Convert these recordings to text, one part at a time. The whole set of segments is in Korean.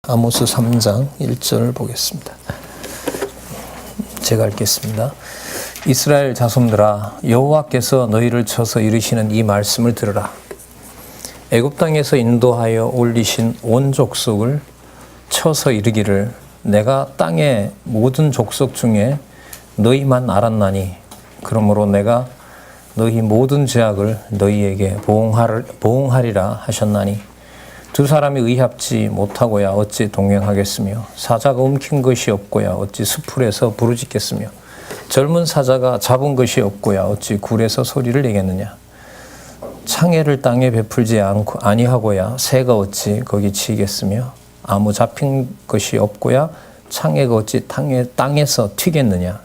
아모스 3장 1절 보겠습니다. 제가 읽겠습니다. 이스라엘 자손들아, 여호와께서 너희를 쳐서 이르시는 이 말씀을 들으라. 애굽 땅에서 인도하여 올리신 온 족속을 쳐서 이르기를, 내가 땅의 모든 족속 중에 너희만 알았나니, 그러므로 내가 너희 모든 죄악을 너희에게 보응하리라 하셨나니, 두 사람이 의합지 못하고야 어찌 동행하겠으며, 사자가 움킨 것이 없고야 어찌 수풀에서 부르짖겠으며, 젊은 사자가 잡은 것이 없고야 어찌 굴에서 소리를 내겠느냐. 창해를 땅에 베풀지 아니하고야 새가 어찌 거기 치겠으며, 아무 잡힌 것이 없고야 창해가 어찌 땅에서 튀겠느냐.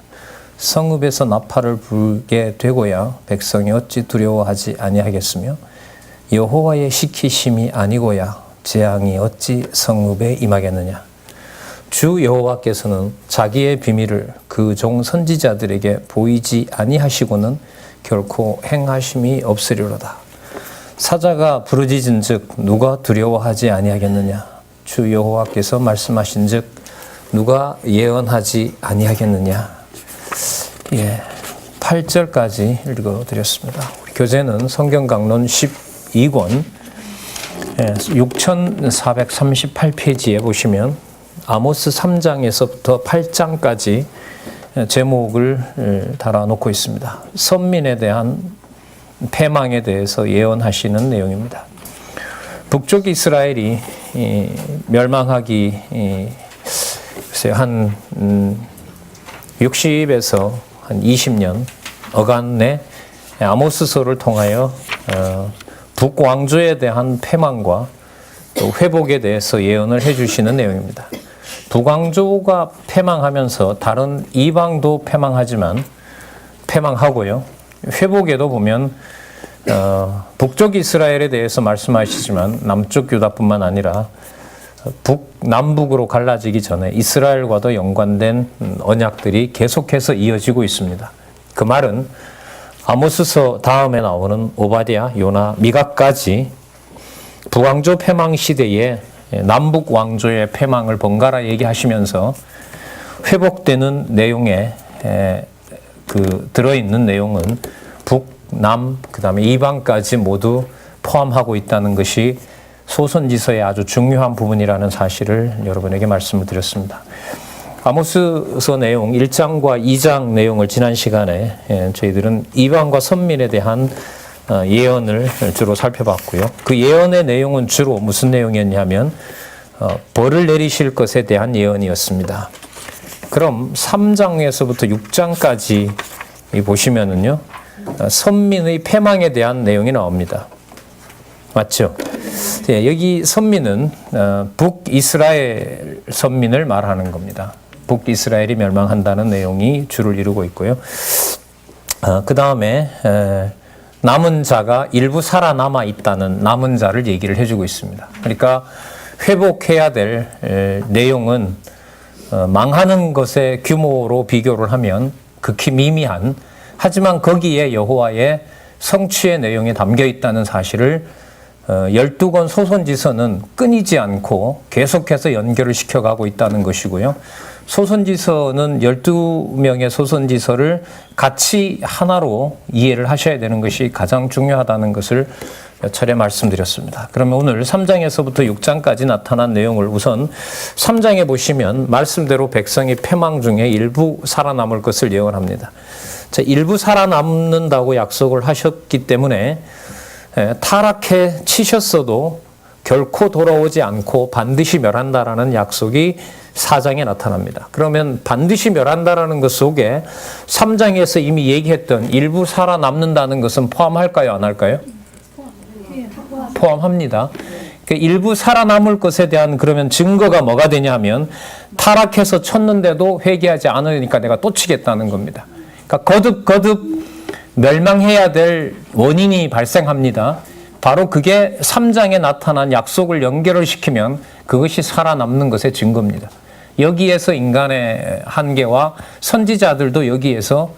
성읍에서 나팔을 불게 되고야 백성이 어찌 두려워하지 아니하겠으며, 여호와의 시키심이 아니고야 재앙이 어찌 성읍에 임하겠느냐. 주 여호와께서는 자기의 비밀을 그 종 선지자들에게 보이지 아니하시고는 결코 행하심이 없으리로다. 사자가 부르짖은즉 누가 두려워하지 아니하겠느냐. 주 여호와께서 말씀하신즉 누가 예언하지 아니하겠느냐. 8절까지 읽어드렸습니다. 우리 교재는 성경강론 12권 6438페이지에 보시면 아모스 3장에서부터 8장까지 제목을 달아놓고 있습니다. 선민에 대한 패망에 대해서 예언하시는 내용입니다. 북쪽 이스라엘이 멸망하기 한 60에서 한 20년 어간 내 아모스서를 통하여 북왕조에 대한 패망과 또 회복에 대해서 예언을 해주시는 내용입니다. 북왕조가 패망하면서 다른 이방도 패망하고요. 회복에도 보면 북쪽 이스라엘에 대해서 말씀하시지만 남쪽 유다뿐만 아니라 남북으로 갈라지기 전에 이스라엘과도 연관된 언약들이 계속해서 이어지고 있습니다. 그 말은 아모스서 다음에 나오는 오바댜, 요나, 미가까지 북왕조 패망 시대에 남북 왕조의 패망을 번갈아 얘기하시면서 회복되는 내용에 들어있는 내용은 북, 남, 그 다음에 이방까지 모두 포함하고 있다는 것이 소선지서의 아주 중요한 부분이라는 사실을 여러분에게 말씀을 드렸습니다. 아모스서 내용 1장과 2장 내용을 지난 시간에 저희들은 이방과 선민에 대한 예언을 주로 살펴봤고요. 그 예언의 내용은 주로 무슨 내용이었냐면 벌을 내리실 것에 대한 예언이었습니다. 그럼 3장에서부터 6장까지 보시면은요, 선민의 패망에 대한 내용이 나옵니다. 맞죠? 여기 선민은 북이스라엘 선민을 말하는 겁니다. 북이스라엘이 멸망한다는 내용이 주를 이루고 있고요. 그 다음에 남은 자가 일부 살아남아 있다는 남은 자를 얘기를 해주고 있습니다. 그러니까 회복해야 될 내용은 망하는 것의 규모로 비교를 하면 극히 미미한, 하지만 거기에 여호와의 성취의 내용이 담겨 있다는 사실을 12권 소선지서는 끊이지 않고 계속해서 연결을 시켜가고 있다는 것이고요. 소선지서는 12명의 소선지서를 같이 하나로 이해를 하셔야 되는 것이 가장 중요하다는 것을 몇 차례 말씀드렸습니다. 그러면 오늘 3장에서부터 6장까지 나타난 내용을 우선 3장에 보시면 말씀대로 백성이 패망 중에 일부 살아남을 것을 예언합니다. 자, 일부 살아남는다고 약속을 하셨기 때문에 타락해 치셨어도 결코 돌아오지 않고 반드시 멸한다라는 약속이 4장에 나타납니다. 그러면 반드시 멸한다라는 것 속에 3장에서 이미 얘기했던 일부 살아남는다는 것은 포함할까요? 안 할까요? 포함합니다. 일부 살아남을 것에 대한 그러면 증거가 뭐가 되냐 하면 타락해서 쳤는데도 회개하지 않으니까 내가 또 치겠다는 겁니다. 그러니까 거듭 멸망해야 될 원인이 발생합니다. 바로 그게 3장에 나타난 약속을 연결을 시키면 그것이 살아남는 것의 증거입니다. 여기에서 인간의 한계와 선지자들도 여기에서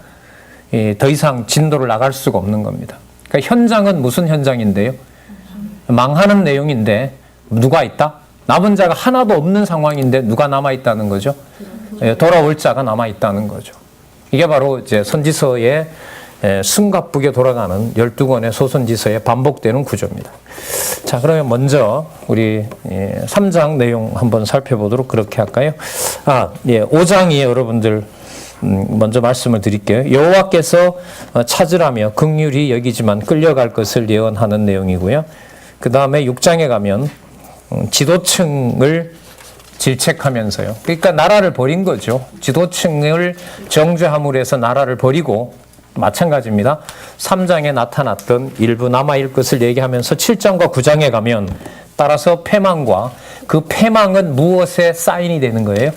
더 이상 진도를 나갈 수가 없는 겁니다. 그러니까 현장은 무슨 현장인데요? 망하는 내용인데 누가 있다? 남은 자가 하나도 없는 상황인데 누가 남아있다는 거죠? 돌아올 자가 남아있다는 거죠. 이게 바로 이제 선지서의 숨가쁘게 돌아가는 12권의 소선지서에 반복되는 구조입니다. 자, 그러면 먼저 우리 3장 내용 한번 살펴보도록 그렇게 할까요? 5장이 여러분들 먼저 말씀을 드릴게요. 여호와께서 찾으라며 긍휼히 여기지만 끌려갈 것을 예언하는 내용이고요. 그 다음에 6장에 가면 지도층을 질책하면서요. 그러니까 나라를 버린 거죠. 지도층을 정죄함으로 해서 나라를 버리고 마찬가지입니다. 3장에 나타났던 일부 남아있을 것을 얘기하면서 7장과 9장에 가면 따라서 패망과 그 패망은 무엇에 사인이 되는 거예요?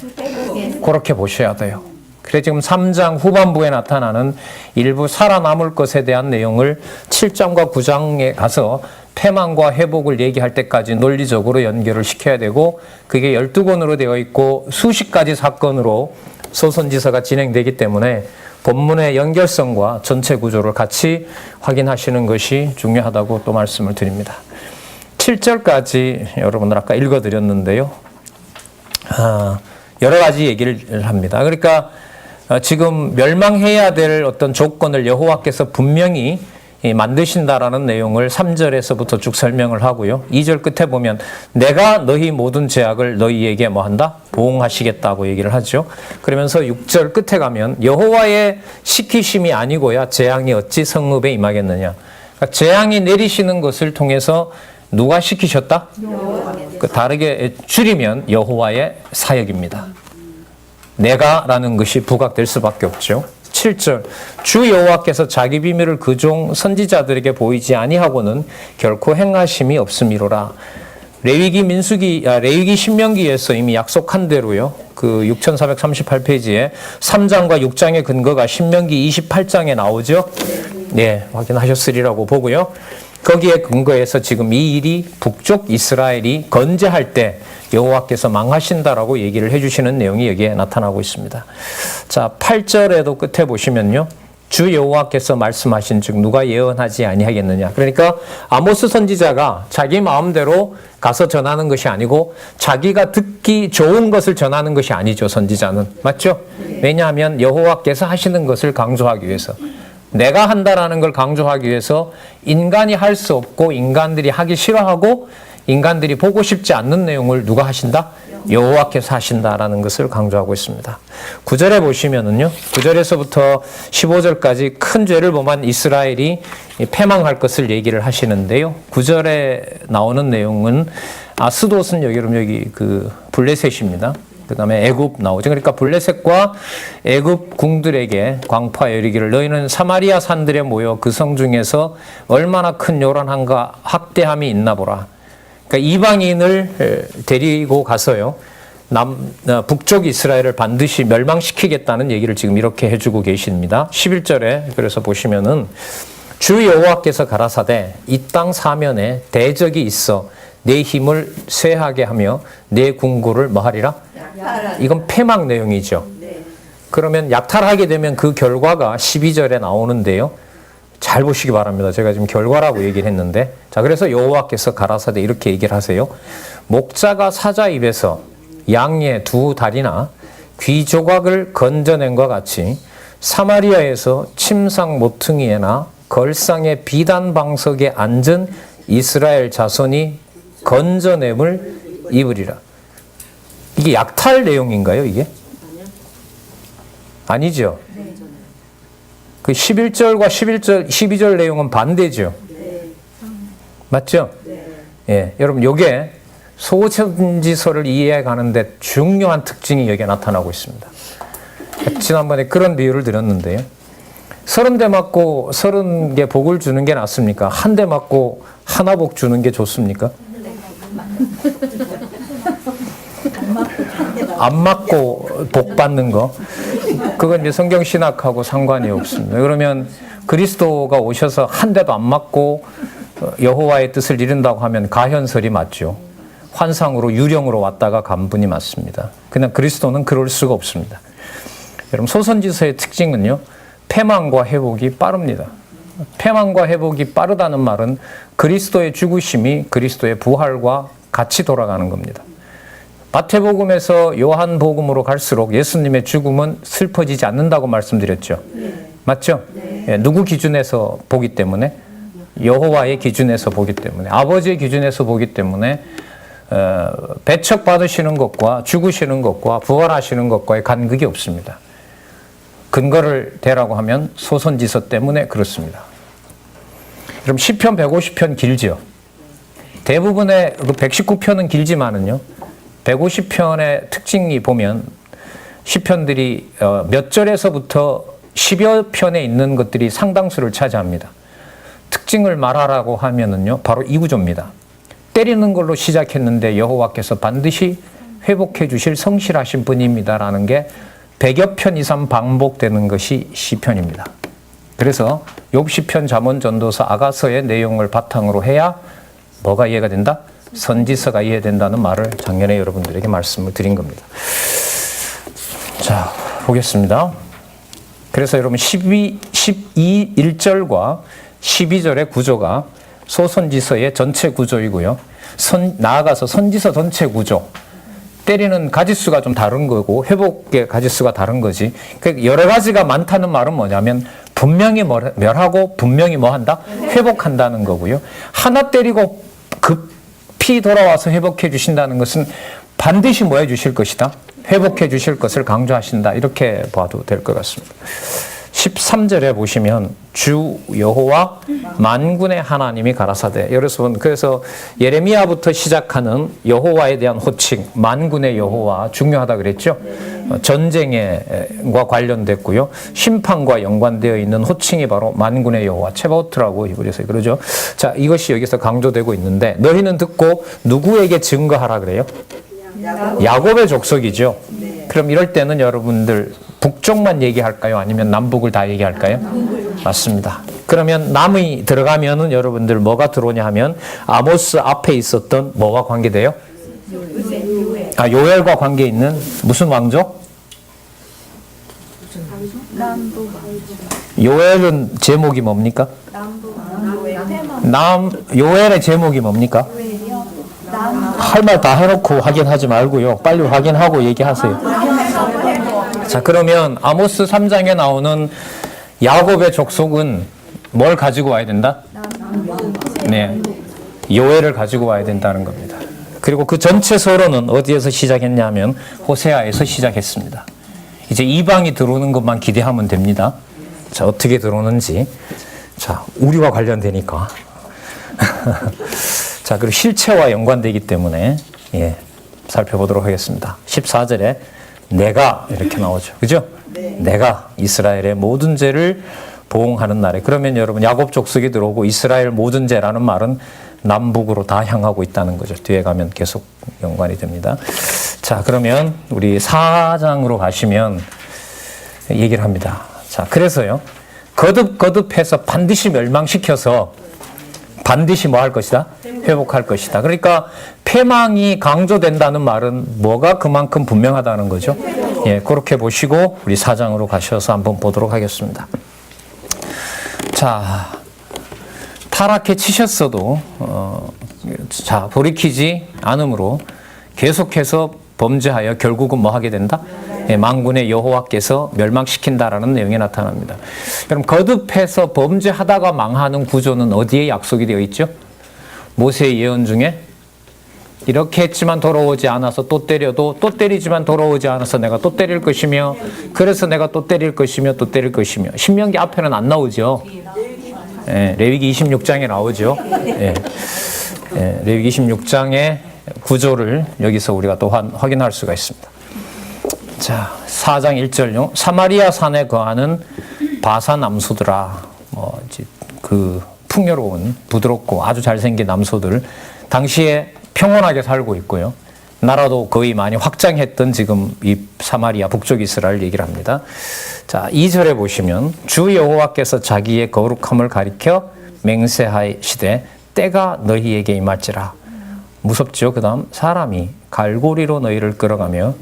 그렇게 보셔야 돼요. 그래서 지금 3장 후반부에 나타나는 일부 살아남을 것에 대한 내용을 7장과 9장에 가서 패망과 회복을 얘기할 때까지 논리적으로 연결을 시켜야 되고 그게 12권으로 되어 있고 수십 가지 사건으로 소선지서가 진행되기 때문에 본문의 연결성과 전체 구조를 같이 확인하시는 것이 중요하다고 또 말씀을 드립니다. 7절까지 여러분들 아까 읽어드렸는데요. 여러 가지 얘기를 합니다. 그러니까 지금 멸망해야 될 어떤 조건을 여호와께서 분명히 만드신다라는 내용을 3절에서부터 쭉 설명을 하고요. 2절 끝에 보면 내가 너희 모든 죄악을 너희에게 뭐 한다? 보응하시겠다고 얘기를 하죠. 그러면서 6절 끝에 가면 여호와의 시키심이 아니고야 재앙이 어찌 성읍에 임하겠느냐. 그러니까 재앙이 내리시는 것을 통해서 누가 시키셨다? 그 다르게 줄이면 여호와의 사역입니다. 내가라는 것이 부각될 수밖에 없죠. 7절 주 여호와께서 자기 비밀을 그 종 선지자들에게 보이지 아니하고는 결코 행하심이 없음이로라. 레위기 신명기에서 이미 약속한 대로요. 그 6438페이지에 3장과 6장의 근거가 신명기 28장에 나오죠. 네, 확인하셨으리라고 보고요. 거기에 근거해서 지금 이 일이 북쪽 이스라엘이 건재할 때 여호와께서 망하신다라고 얘기를 해주시는 내용이 여기에 나타나고 있습니다. 자, 8절에도 끝에 보시면요. 주 여호와께서 말씀하신 즉 누가 예언하지 아니하겠느냐. 그러니까 아모스 선지자가 자기 마음대로 가서 전하는 것이 아니고 자기가 듣기 좋은 것을 전하는 것이 아니죠. 선지자는. 맞죠? 왜냐하면 여호와께서 하시는 것을 강조하기 위해서. 내가 한다라는 걸 강조하기 위해서 인간이 할 수 없고 인간들이 하기 싫어하고 인간들이 보고 싶지 않는 내용을 누가 하신다? 여호와께서 하신다라는 것을 강조하고 있습니다. 9절에 보시면은요. 9절에서부터 15절까지 큰 죄를 범한 이스라엘이 패망할 것을 얘기를 하시는데요. 9절에 나오는 내용은 스돗은 여기 그 블레셋입니다. 그 다음에 애굽 나오죠. 그러니까 블레셋과 애굽 궁들에게 광파에 이르기를 너희는 사마리아 산들에 모여 그 성 중에서 얼마나 큰 요란함과 학대함이 있나 보라. 그러니까 이방인을 데리고 가서요. 북쪽 이스라엘을 반드시 멸망시키겠다는 얘기를 지금 이렇게 해주고 계십니다. 11절에 그래서 보시면은 주 여호와께서 가라사대 이 땅 사면에 대적이 있어 내 힘을 쇠하게 하며 내 궁고를 뭐하리라? 이건 패망 내용이죠. 그러면 약탈하게 되면 그 결과가 12절에 나오는데요. 잘 보시기 바랍니다. 제가 지금 결과라고 얘기를 했는데 자 그래서 여호와께서 가라사대 이렇게 얘기를 하세요. 목자가 사자 입에서 양의 두 다리나 귀 조각을 건져낸 것 같이 사마리아에서 침상 모퉁이에나 걸상의 비단 방석에 앉은 이스라엘 자손이 건져냄을 입으리라. 이게 약탈 내용인가요, 이게? 아니죠. 그 11절과 12절 내용은 반대죠. 맞죠? 예, 여러분, 요게 소선지서를 이해해 가는데 중요한 특징이 여기에 나타나고 있습니다. 지난번에 그런 비유를 드렸는데요. 30대 맞고 30개 복을 주는 게 낫습니까? 한 대 맞고 하나 복 주는 게 좋습니까? 안 맞고 복 받는 거. 그건 이제 성경 신학하고 상관이 없습니다. 그러면 그리스도가 오셔서 한 대도 안 맞고 여호와의 뜻을 이룬다고 하면 가현설이 맞죠. 환상으로 유령으로 왔다가 간 분이 맞습니다. 그냥 그리스도는 그럴 수가 없습니다. 여러분 소선지서의 특징은요. 패망과 회복이 빠릅니다. 패망과 회복이 빠르다는 말은 그리스도의 죽으심이 그리스도의 부활과 같이 돌아가는 겁니다. 마태복음에서 요한복음으로 갈수록 예수님의 죽음은 슬퍼지지 않는다고 말씀드렸죠. 맞죠? 예, 누구 기준에서 보기 때문에? 여호와의 기준에서 보기 때문에, 아버지의 기준에서 보기 때문에 배척받으시는 것과 죽으시는 것과 부활하시는 것과의 간극이 없습니다. 근거를 대라고 하면 소선지서 때문에 그렇습니다. 그럼 시편 150편 길지요. 대부분의 그 119편은 길지만은요, 150편의 특징이 보면 시편들이 몇 절에서부터 10여 편에 있는 것들이 상당수를 차지합니다. 특징을 말하라고 하면은요, 바로 이 구조입니다. 때리는 걸로 시작했는데 여호와께서 반드시 회복해 주실 성실하신 분입니다라는 게 100여 편 이상 반복되는 것이 시편입니다. 그래서 욥 시편 잠언 전도서 아가서의 내용을 바탕으로 해야 뭐가 이해가 된다? 선지서가 이해된다는 말을 작년에 여러분들에게 말씀을 드린 겁니다. 자, 보겠습니다. 그래서 여러분 1절과 12절의 구조가 소선지서의 전체 구조이고요. 나아가서 선지서 전체 구조. 때리는 가지수가 좀 다른 거고 회복의 가지수가 다른 거지. 여러 가지가 많다는 말은 뭐냐면 분명히 멸하고 분명히 뭐 한다? 회복한다는 거고요. 하나 때리고 급히 돌아와서 회복해 주신다는 것은 반드시 뭐 해 주실 것이다? 회복해 주실 것을 강조하신다. 이렇게 봐도 될 것 같습니다. 13절에 보시면 주 여호와 만군의 하나님이 가라사대. 그래서 예레미야부터 시작하는 여호와에 대한 호칭, 만군의 여호와 중요하다 그랬죠. 전쟁과 관련됐고요. 심판과 연관되어 있는 호칭이 바로 만군의 여호와, 체바오트라고 히브리어서 그러죠. 자, 이것이 여기서 강조되고 있는데 너희는 듣고 누구에게 증거하라 그래요? 야곱의 족속이죠. 그럼 이럴 때는 여러분들 북쪽만 얘기할까요? 아니면 남북을 다 얘기할까요? 맞습니다. 그러면 남이 들어가면은 여러분들 뭐가 들어오냐 하면 아모스 앞에 있었던 뭐와 관계돼요? 요엘과 관계 있는 무슨 왕족? 요엘은 제목이 뭡니까? 요엘의 제목이 뭡니까? 할 말 다 해놓고 확인하지 말고요. 빨리 확인하고 얘기하세요. 자, 그러면 아모스 3장에 나오는 야곱의 족속은 뭘 가지고 와야 된다? 네, 요엘을 가지고 와야 된다는 겁니다. 그리고 그 전체 서론은 어디에서 시작했냐면 호세아에서 시작했습니다. 이제 이방이 들어오는 것만 기대하면 됩니다. 자, 어떻게 들어오는지. 자, 우리와 관련되니까. 자, 그리고 실체와 연관되기 때문에 살펴보도록 하겠습니다. 14절에 내가 이렇게 나오죠. 그죠? 네. 내가 이스라엘의 모든 죄를 보응하는 날에. 그러면 여러분 야곱 족속이 들어오고 이스라엘 모든 죄라는 말은 남북으로 다 향하고 있다는 거죠. 뒤에 가면 계속 연관이 됩니다. 자, 그러면 우리 4장으로 가시면 얘기를 합니다. 자, 그래서요. 거듭해서 반드시 멸망시켜서 반드시 뭐 할 것이다? 회복할 것이다. 그러니까 패망이 강조된다는 말은 뭐가 그만큼 분명하다는 거죠. 예, 그렇게 보시고 우리 4장으로 가셔서 한번 보도록 하겠습니다. 자, 타락해 치셨어도 돌이키지 않으므로 계속해서 범죄하여 결국은 뭐 하게 된다? 예, 만군의 여호와께서 멸망시킨다라는 내용이 나타납니다. 그럼 거듭해서 범죄하다가 망하는 구조는 어디에 약속이 되어 있죠? 모세의 예언 중에 이렇게 했지만 돌아오지 않아서 또 때려도 또 때리지만 돌아오지 않아서 내가 또 때릴 것이며 그래서 내가 또 때릴 것이며 또 때릴 것이며. 신명기 앞에는 안 나오죠. 예, 레위기 26장에 나오죠. 레위기 26장의 구조를 여기서 우리가 또 확인할 수가 있습니다. 자, 4장 1절요. 사마리아 산에 거하는 바사 남소들아. 그 풍요로운 부드럽고 아주 잘생긴 남소들. 당시에 평온하게 살고 있고요. 나라도 거의 많이 확장했던 지금 이 사마리아 북쪽 이스라엘 얘기를 합니다. 자, 2절에 보시면 주 여호와께서 자기의 거룩함을 가리켜 맹세하시되 때가 너희에게 임할지라. 무섭죠. 그 다음 사람이 갈고리로 너희를 끌어가며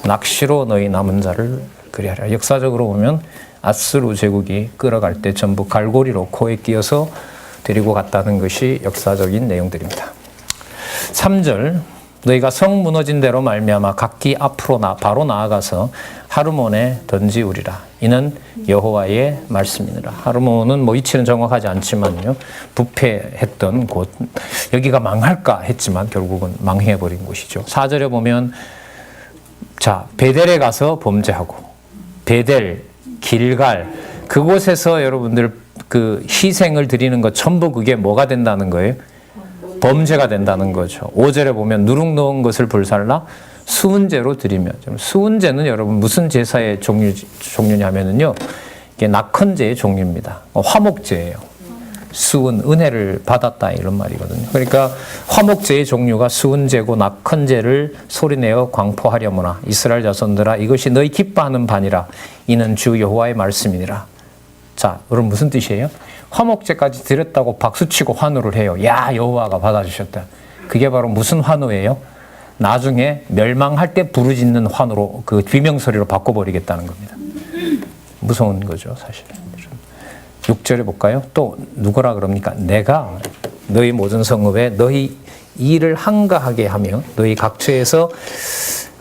낚시로 너희 남은 자를 그리하라. 역사적으로 보면 아스루 제국이 끌어갈 때 전부 갈고리로 코에 끼어서 데리고 갔다는 것이 역사적인 내용들입니다. 3절 너희가 성 무너진 대로 말미암아 각기 앞으로 바로 나아가서 하르몬에 던지우리라. 이는 여호와의 말씀이니라. 하르몬은 뭐 위치는 정확하지 않지만요, 부패했던 곳, 여기가 망할까 했지만 결국은 망해버린 곳이죠. 4절에 보면 자, 베델에 가서 범죄하고, 베델, 길갈, 그곳에서 여러분들 그 희생을 드리는 것 전부 그게 뭐가 된다는 거예요? 범죄가 된다는 거죠. 5절에 보면 누룩 넣은 것을 불살라 수은제로 드리며, 수은제는 여러분 무슨 제사의 종류냐면요, 이게 낙헌제의 종류입니다. 화목제예요. 수은, 은혜를 받았다 이런 말이거든요. 그러니까 화목제의 종류가 수은제고 낙헌제를 소리내어 광포하려무나 이스라엘 자손들아 이것이 너희 기뻐하는 바니라. 이는 주 여호와의 말씀이니라. 자, 여러분 무슨 뜻이에요? 화목제까지 드렸다고 박수치고 환호를 해요. 야, 여호와가 받아주셨다. 그게 바로 무슨 환호예요? 나중에 멸망할 때 부르짖는 환호로, 그 비명소리로 바꿔버리겠다는 겁니다. 무서운 거죠, 사실. 6절에 볼까요? 또 누구라 그럽니까? 내가 너희 모든 성읍에 너희 일을 한가하게 하며 너희 각처에서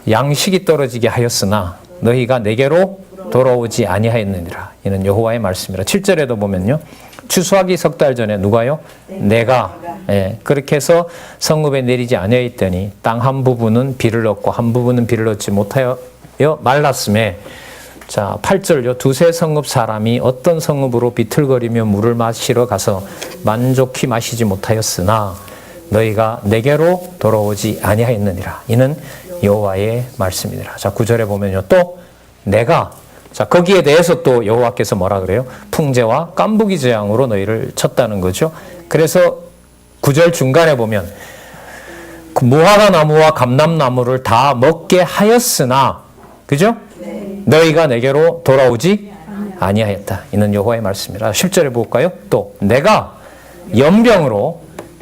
양식이 떨어지게 하였으나 너희가 내게로 돌아오지 아니하였느니라. 이는 여호와의 말씀이라. 7절에도 보면요, 추수하기 석 달 전에 누가요? 내가 그렇게 해서 성읍에 내리지 아니하였더니 땅 한 부분은 비를 얻고 한 부분은 비를 얻지 못하여 말랐음에. 자, 8절요. 두세 성읍 사람이 어떤 성읍으로 비틀거리며 물을 마시러 가서 만족히 마시지 못하였으나 너희가 내게로 돌아오지 아니하였느니라. 이는 여호와의 말씀이니라. 자, 9절에 보면요, 또 내가, 자, 거기에 대해서 또 여호와께서 뭐라 그래요? 풍제와 깐부기 재앙으로 너희를 쳤다는 거죠. 그래서 9절 중간에 보면 무화과 나무와 감람나무를 다 먹게 하였으나, 그죠? 너희가 내게로 돌아오지 아니하였다. 이는 여호와의 말씀이라. 10절에 볼까요? 또 내가 연병으로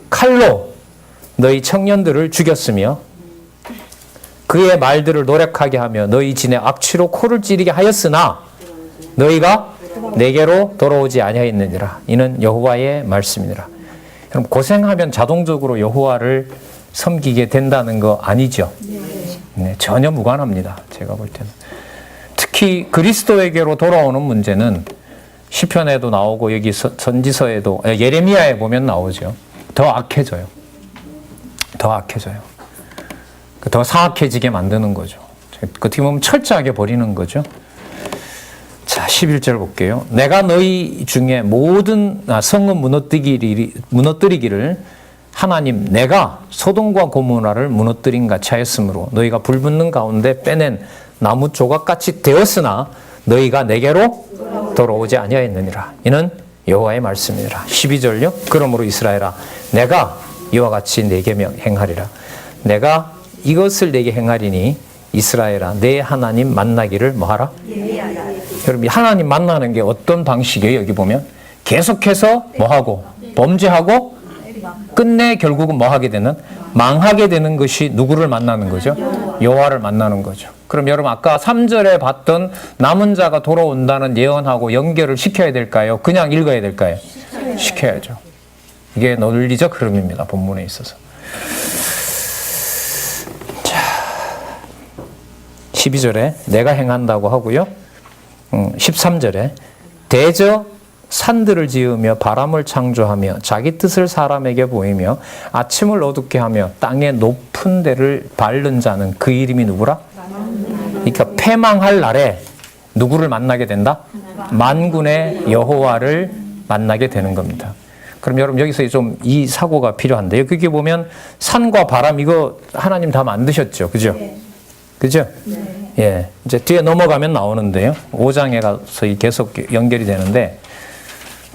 칼로 너희 청년들을 죽였으며 그의 말들을 노력하게 하며 너희 진의 악취로 코를 찌르게 하였으나 너희가 내게로 돌아오지 아니하였느니라. 이는 여호와의 말씀이니라. 그럼 고생하면 자동적으로 여호와를 섬기게 된다는 거 아니죠? 네, 전혀 무관합니다. 제가 볼 때는. 특히 그리스도에게로 돌아오는 문제는 시편에도 나오고 여기 선지서에도, 예레미야에 보면 나오죠. 더 악해져요. 더 악해져요. 더 사악해지게 만드는 거죠. 어떻게 보면 철저하게 버리는 거죠. 자, 11절 볼게요. 내가 너희 중에 모든 성읍 무너뜨리기를 하나님 내가 소돔과 고모라를 무너뜨린 같이 하였으므로 너희가 불붙는 가운데 빼낸 나무 조각같이 되었으나 너희가 내게로 돌아오지 아니하였느니라. 이는 여호와의 말씀이니라. 12절요. 그러므로 이스라엘아 내가 이와 같이 내게 행하리라. 내가 이것을 내게 행하리니 이스라엘아 내 하나님 만나기를 뭐하라? 여러분 하나님 만나는 게 어떤 방식이에요? 여기 보면 계속해서 뭐하고 범죄하고 끝내 결국은 뭐하게 되는? 망하게 되는 것이 누구를 만나는 거죠? 여호와를 만나는 거죠. 그럼 여러분 아까 3절에 봤던 남은 자가 돌아온다는 예언하고 연결을 시켜야 될까요? 그냥 읽어야 될까요? 시켜야죠. 이게 논리적 흐름입니다. 본문에 있어서. 자, 12절에 내가 행한다고 하고요. 13절에 대저 산들을 지으며 바람을 창조하며 자기 뜻을 사람에게 보이며 아침을 어둡게 하며 땅의 높은 데를 밟는 자는 그 이름이 누구라? 그러니까 패망할 날에 누구를 만나게 된다? 만군의 여호와를 만나게 되는 겁니다. 그럼 여러분 여기서 좀 이 사고가 필요한데요. 여기 보면 산과 바람 이거 하나님 다 만드셨죠. 그죠? 그죠? 예. 이제 뒤에 넘어가면 나오는데요. 5장에 가서 계속 연결이 되는데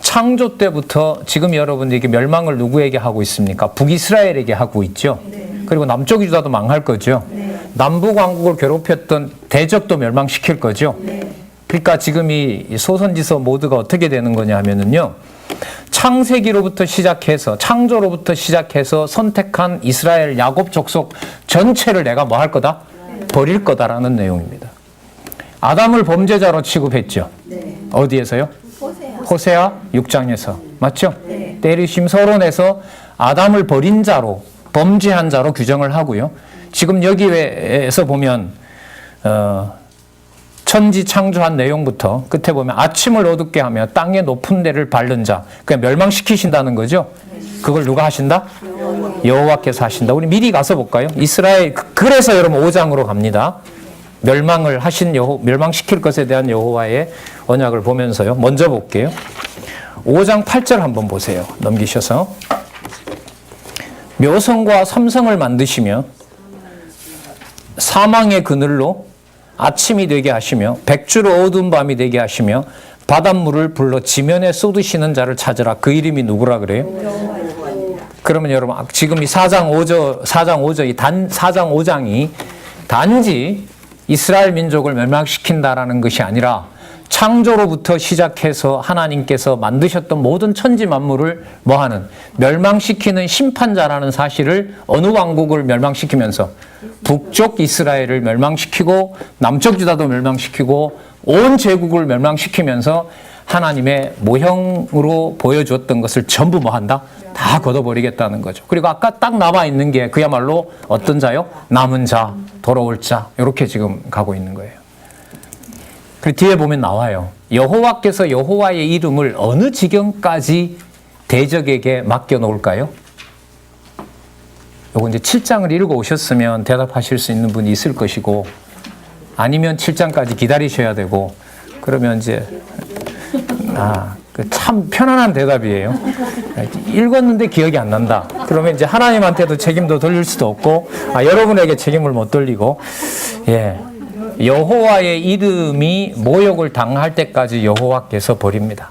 창조 때부터 지금 여러분들에게 멸망을 누구에게 하고 있습니까? 북이스라엘에게 하고 있죠. 그리고 남쪽 유다도 망할 거죠. 남북 왕국을 괴롭혔던 대적도 멸망시킬 거죠. 그러니까 지금 이 소선지서 모두가 어떻게 되는 거냐 하면은요. 창세기로부터 시작해서 창조로부터 시작해서 선택한 이스라엘 야곱 족속 전체를 내가 뭐 할 거다? 버릴 거다라는 내용입니다. 아담을 범죄자로 취급했죠. 어디에서요? 호세아 6장에서. 맞죠? 때리심 서론에서 아담을 버린 자로 범죄한 자로 규정을 하고요. 지금 여기에서 보면 천지 창조한 내용부터 끝에 보면 아침을 어둡게 하며 땅의 높은 데를 밟는 자, 그냥 멸망시키신다는 거죠. 그걸 누가 하신다? 여호와께서 하신다. 우리 미리 가서 볼까요? 이스라엘, 그래서 여러분 5장으로 갑니다. 멸망시킬 것에 대한 여호와의 언약을 보면서요. 먼저 볼게요. 5장 8절 한번 보세요. 넘기셔서. 묘성과 삼성을 만드시며 사망의 그늘로 아침이 되게 하시며 백주로 어두운 밤이 되게 하시며 바닷물을 불러 지면에 쏟으시는 자를 찾으라. 그 이름이 누구라 그래요? 그러면 여러분 지금 이 4장 5장이 단지 이스라엘 민족을 멸망시킨다라는 것이 아니라 창조로부터 시작해서 하나님께서 만드셨던 모든 천지 만물을 뭐하는 멸망시키는 심판자라는 사실을 어느 왕국을 멸망시키면서 북쪽 이스라엘을 멸망시키고 남쪽 유다도 멸망시키고 온 제국을 멸망시키면서 하나님의 모형으로 보여주었던 것을 전부 뭐한다? 다 걷어버리겠다는 거죠. 그리고 아까 딱 남아있는 게 그야말로 어떤 자요? 남은 자, 돌아올 자, 이렇게 지금 가고 있는 거예요. 그리고 뒤에 보면 나와요. 여호와께서 여호와의 이름을 어느 지경까지 대적에게 맡겨놓을까요? 요거 이제 7장을 읽어 오셨으면 대답하실 수 있는 분이 있을 것이고, 아니면 7장까지 기다리셔야 되고, 그러면 이제 참 편안한 대답이에요. 읽었는데 기억이 안 난다. 그러면 이제 하나님한테도 책임도 돌릴 수도 없고, 여러분에게 책임을 못 돌리고, 여호와의 이름이 모욕을 당할 때까지 여호와께서 버립니다.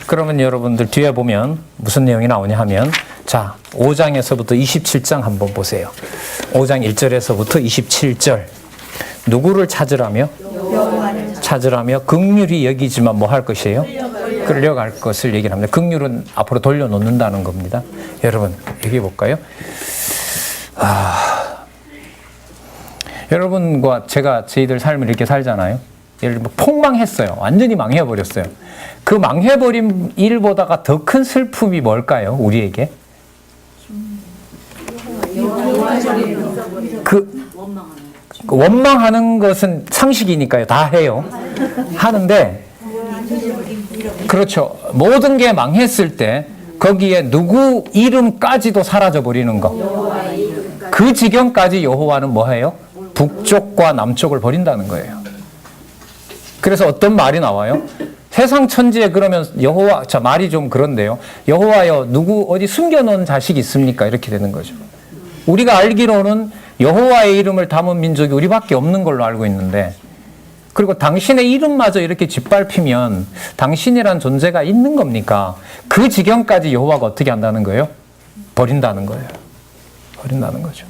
그러면 여러분들 뒤에 보면 무슨 내용이 나오냐 하면, 자, 5장에서부터 27장 한번 보세요. 5장 1절에서부터 27절. 누구를 찾으라며? 찾으라며 긍휼히 여기지만 뭐 할 것이에요? 끌려갈 것을 얘기를 합니다. 긍휼은 앞으로 돌려놓는다는 겁니다. 여러분, 얘기해 볼까요? 여러분과 제가 저희들 삶을 이렇게 살잖아요. 예를 들면 폭망했어요. 완전히 망해버렸어요. 그 망해버린 일보다가 더 큰 슬픔이 뭘까요? 우리에게? 원망하는 것은 상식이니까요. 다 해요. 하는데, 그렇죠. 모든 게 망했을 때 거기에 누구 이름까지도 사라져버리는 거. 그 지경까지 여호와는 뭐해요? 북쪽과 남쪽을 버린다는 거예요. 그래서 어떤 말이 나와요? 세상 천지에 그러면 여호와, 자, 말이 좀 그런데요. 여호와여, 누구 어디 숨겨놓은 자식이 있습니까? 이렇게 되는 거죠. 우리가 알기로는 여호와의 이름을 담은 민족이 우리밖에 없는 걸로 알고 있는데, 그리고 당신의 이름마저 이렇게 짓밟히면 당신이란 존재가 있는 겁니까? 그 지경까지 여호와가 어떻게 한다는 거예요? 버린다는 거예요. 버린다는 거죠.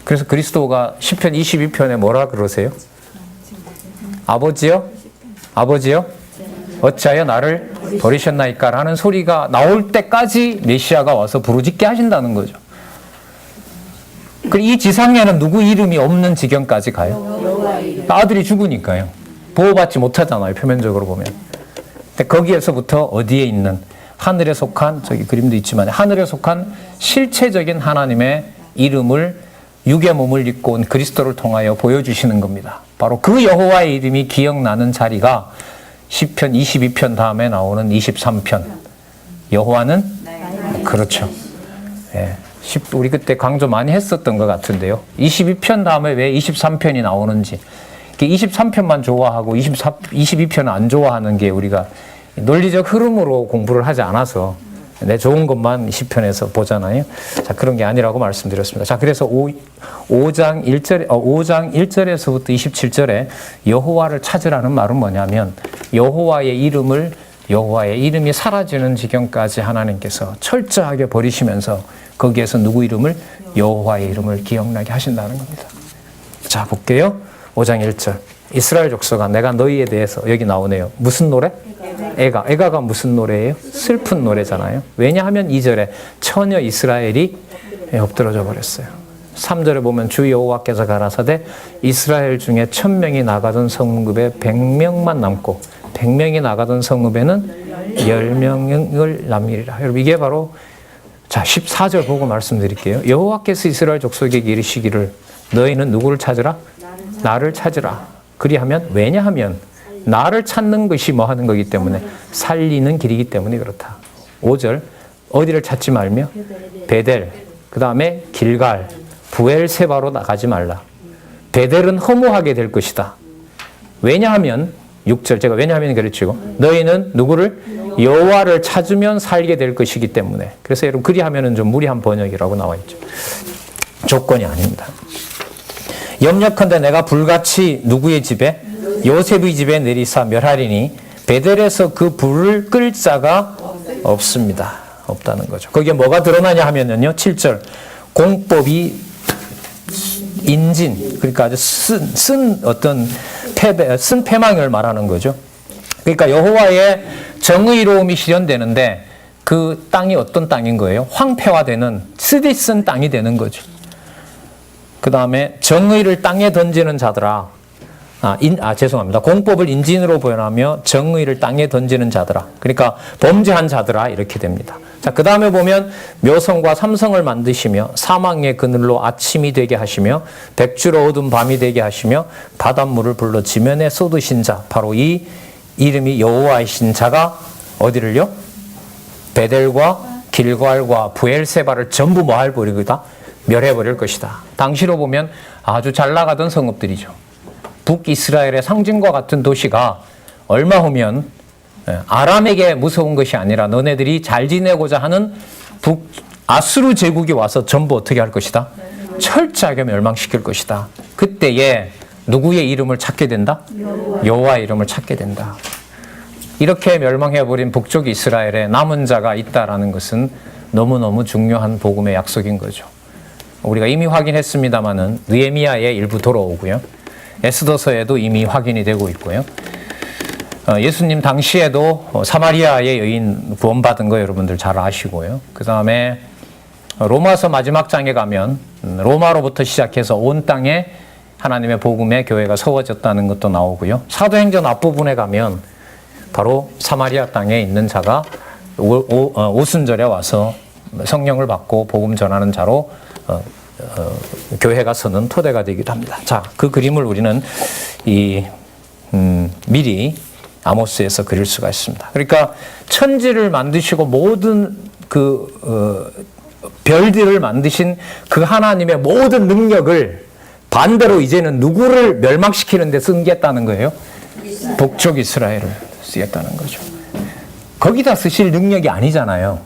그래서 그리스도가 시편 22편에 뭐라 그러세요? 아버지요? 아버지요? 어찌하여 나를 버리셨나이까? 라는 소리가 나올 때까지 메시아가 와서 부르짖게 하신다는 거죠. 그리고 이 지상에는 누구 이름이 없는 지경까지 가요? 아들이 죽으니까요. 보호받지 못하잖아요. 표면적으로 보면. 근데 거기에서부터 어디에 있는 하늘에 속한, 저기 그림도 있지만 하늘에 속한 실체적인 하나님의 이름을 육의 몸을 입고 온 그리스도를 통하여 보여주시는 겁니다. 바로 그 여호와의 이름이 기억나는 자리가 시편 22편 다음에 나오는 23편. 여호와는? 그렇죠. 예. 우리 그때 강조 많이 했었던 것 같은데요. 22편 다음에 왜 23편이 나오는지. 23편만 좋아하고 22편은 안 좋아하는 게 우리가 논리적 흐름으로 공부를 하지 않아서 내 좋은 것만 10편에서 보잖아요. 자, 그런 게 아니라고 말씀드렸습니다. 자, 그래서 5장 1절에서부터 27절에 여호와를 찾으라는 말은 뭐냐면, 여호와의 이름이 사라지는 지경까지 하나님께서 철저하게 버리시면서 거기에서 누구 이름을? 여호와의 이름을 기억나게 하신다는 겁니다. 자, 볼게요. 5장 1절. 이스라엘 족속아, 내가 너희에 대해서, 여기 나오네요. 무슨 노래? 애가가 무슨 노래예요? 슬픈 노래잖아요. 왜냐하면 2절에 처녀 이스라엘이 엎드러져 버렸어요. 3절에 보면 주 여호와께서 가라사대 이스라엘 중에 1000명이 나가던 성읍에 100명만 남고 100명이 나가던 성읍에는 10명을 남기리라. 여러분, 이게 바로 자, 14절 보고 말씀드릴게요. 여호와께서 이스라엘 족속에게 이르시기를 너희는 누구를 찾으라? 나를 찾으라. 그리하면 왜냐하면 나를 찾는 것이 뭐 하는 거기 때문에 살리는 길이기 때문에 그렇다. 5절 어디를 찾지 말며 베델, 그 다음에 길갈, 부엘세바로 나가지 말라. 베델은 허무하게 될 것이다. 왜냐하면 6절 제가 왜냐하면 그랬죠. 너희는 누구를? 여호와를 찾으면 살게 될 것이기 때문에. 그래서 여러분 그리하면은 좀 무리한 번역이라고 나와 있죠. 조건이 아닙니다. 염려컨대 내가 불같이 누구의 집에? 요셉의 집에 내리사 멸하리니 베델에서 그 불을 끌 자가 없습니다. 없다는 거죠. 거기에 뭐가 드러나냐 하면요. 7절 공법이 인진, 그러니까 아주 쓴 어떤 쓴 패망을 말하는 거죠. 그러니까 여호와의 정의로움이 실현되는데 그 땅이 어떤 땅인 거예요? 황폐화되는 쓰디쓴 땅이 되는 거죠. 그 다음에 정의를 땅에 던지는 자들아, 죄송합니다. 공법을 인진으로 변하며 정의를 땅에 던지는 자들아. 그러니까 범죄한 자들아 이렇게 됩니다. 자, 그 다음에 보면 묘성과 삼성을 만드시며 사망의 그늘로 아침이 되게 하시며 백주로 어두운 밤이 되게 하시며 바닷물을 불러 지면에 쏟으신 자, 바로 이 이름이 여호와이신 자가 어디를요? 베델과 길갈과 부엘세바를 전부 뭐 할 버리다? 멸해버릴 것이다. 당시로 보면 아주 잘 나가던 성읍들이죠. 북이스라엘의 상징과 같은 도시가 얼마 후면 아람에게 무서운 것이 아니라 너네들이 잘 지내고자 하는 아수르 제국이 와서 전부 어떻게 할 것이다? 철저하게 멸망시킬 것이다. 그때에 누구의 이름을 찾게 된다? 여호와의 이름을 찾게 된다. 이렇게 멸망해버린 북쪽 이스라엘에 남은 자가 있다라는 것은 너무너무 중요한 복음의 약속인 거죠. 우리가 이미 확인했습니다마는 느헤미야의 일부 돌아오고요. 에스더서에도 이미 확인이 되고 있고요. 예수님 당시에도 사마리아의 여인 구원받은 거 여러분들 잘 아시고요. 그 다음에 로마서 마지막 장에 가면 로마로부터 시작해서 온 땅에 하나님의 복음의 교회가 세워졌다는 것도 나오고요. 사도행전 앞부분에 가면 바로 사마리아 땅에 있는 자가 오순절에 와서 성령을 받고 복음 전하는 자로 교회가 서는 토대가 되기도 합니다. 자, 그 그림을 우리는 미리 아모스에서 그릴 수가 있습니다. 그러니까 천지를 만드시고 모든 별들을 만드신 그 하나님의 모든 능력을 반대로 이제는 누구를 멸망시키는 데 쓰겠다는 거예요? 북쪽 이스라엘을 쓰겠다는 거죠. 거기다 쓰실 능력이 아니잖아요.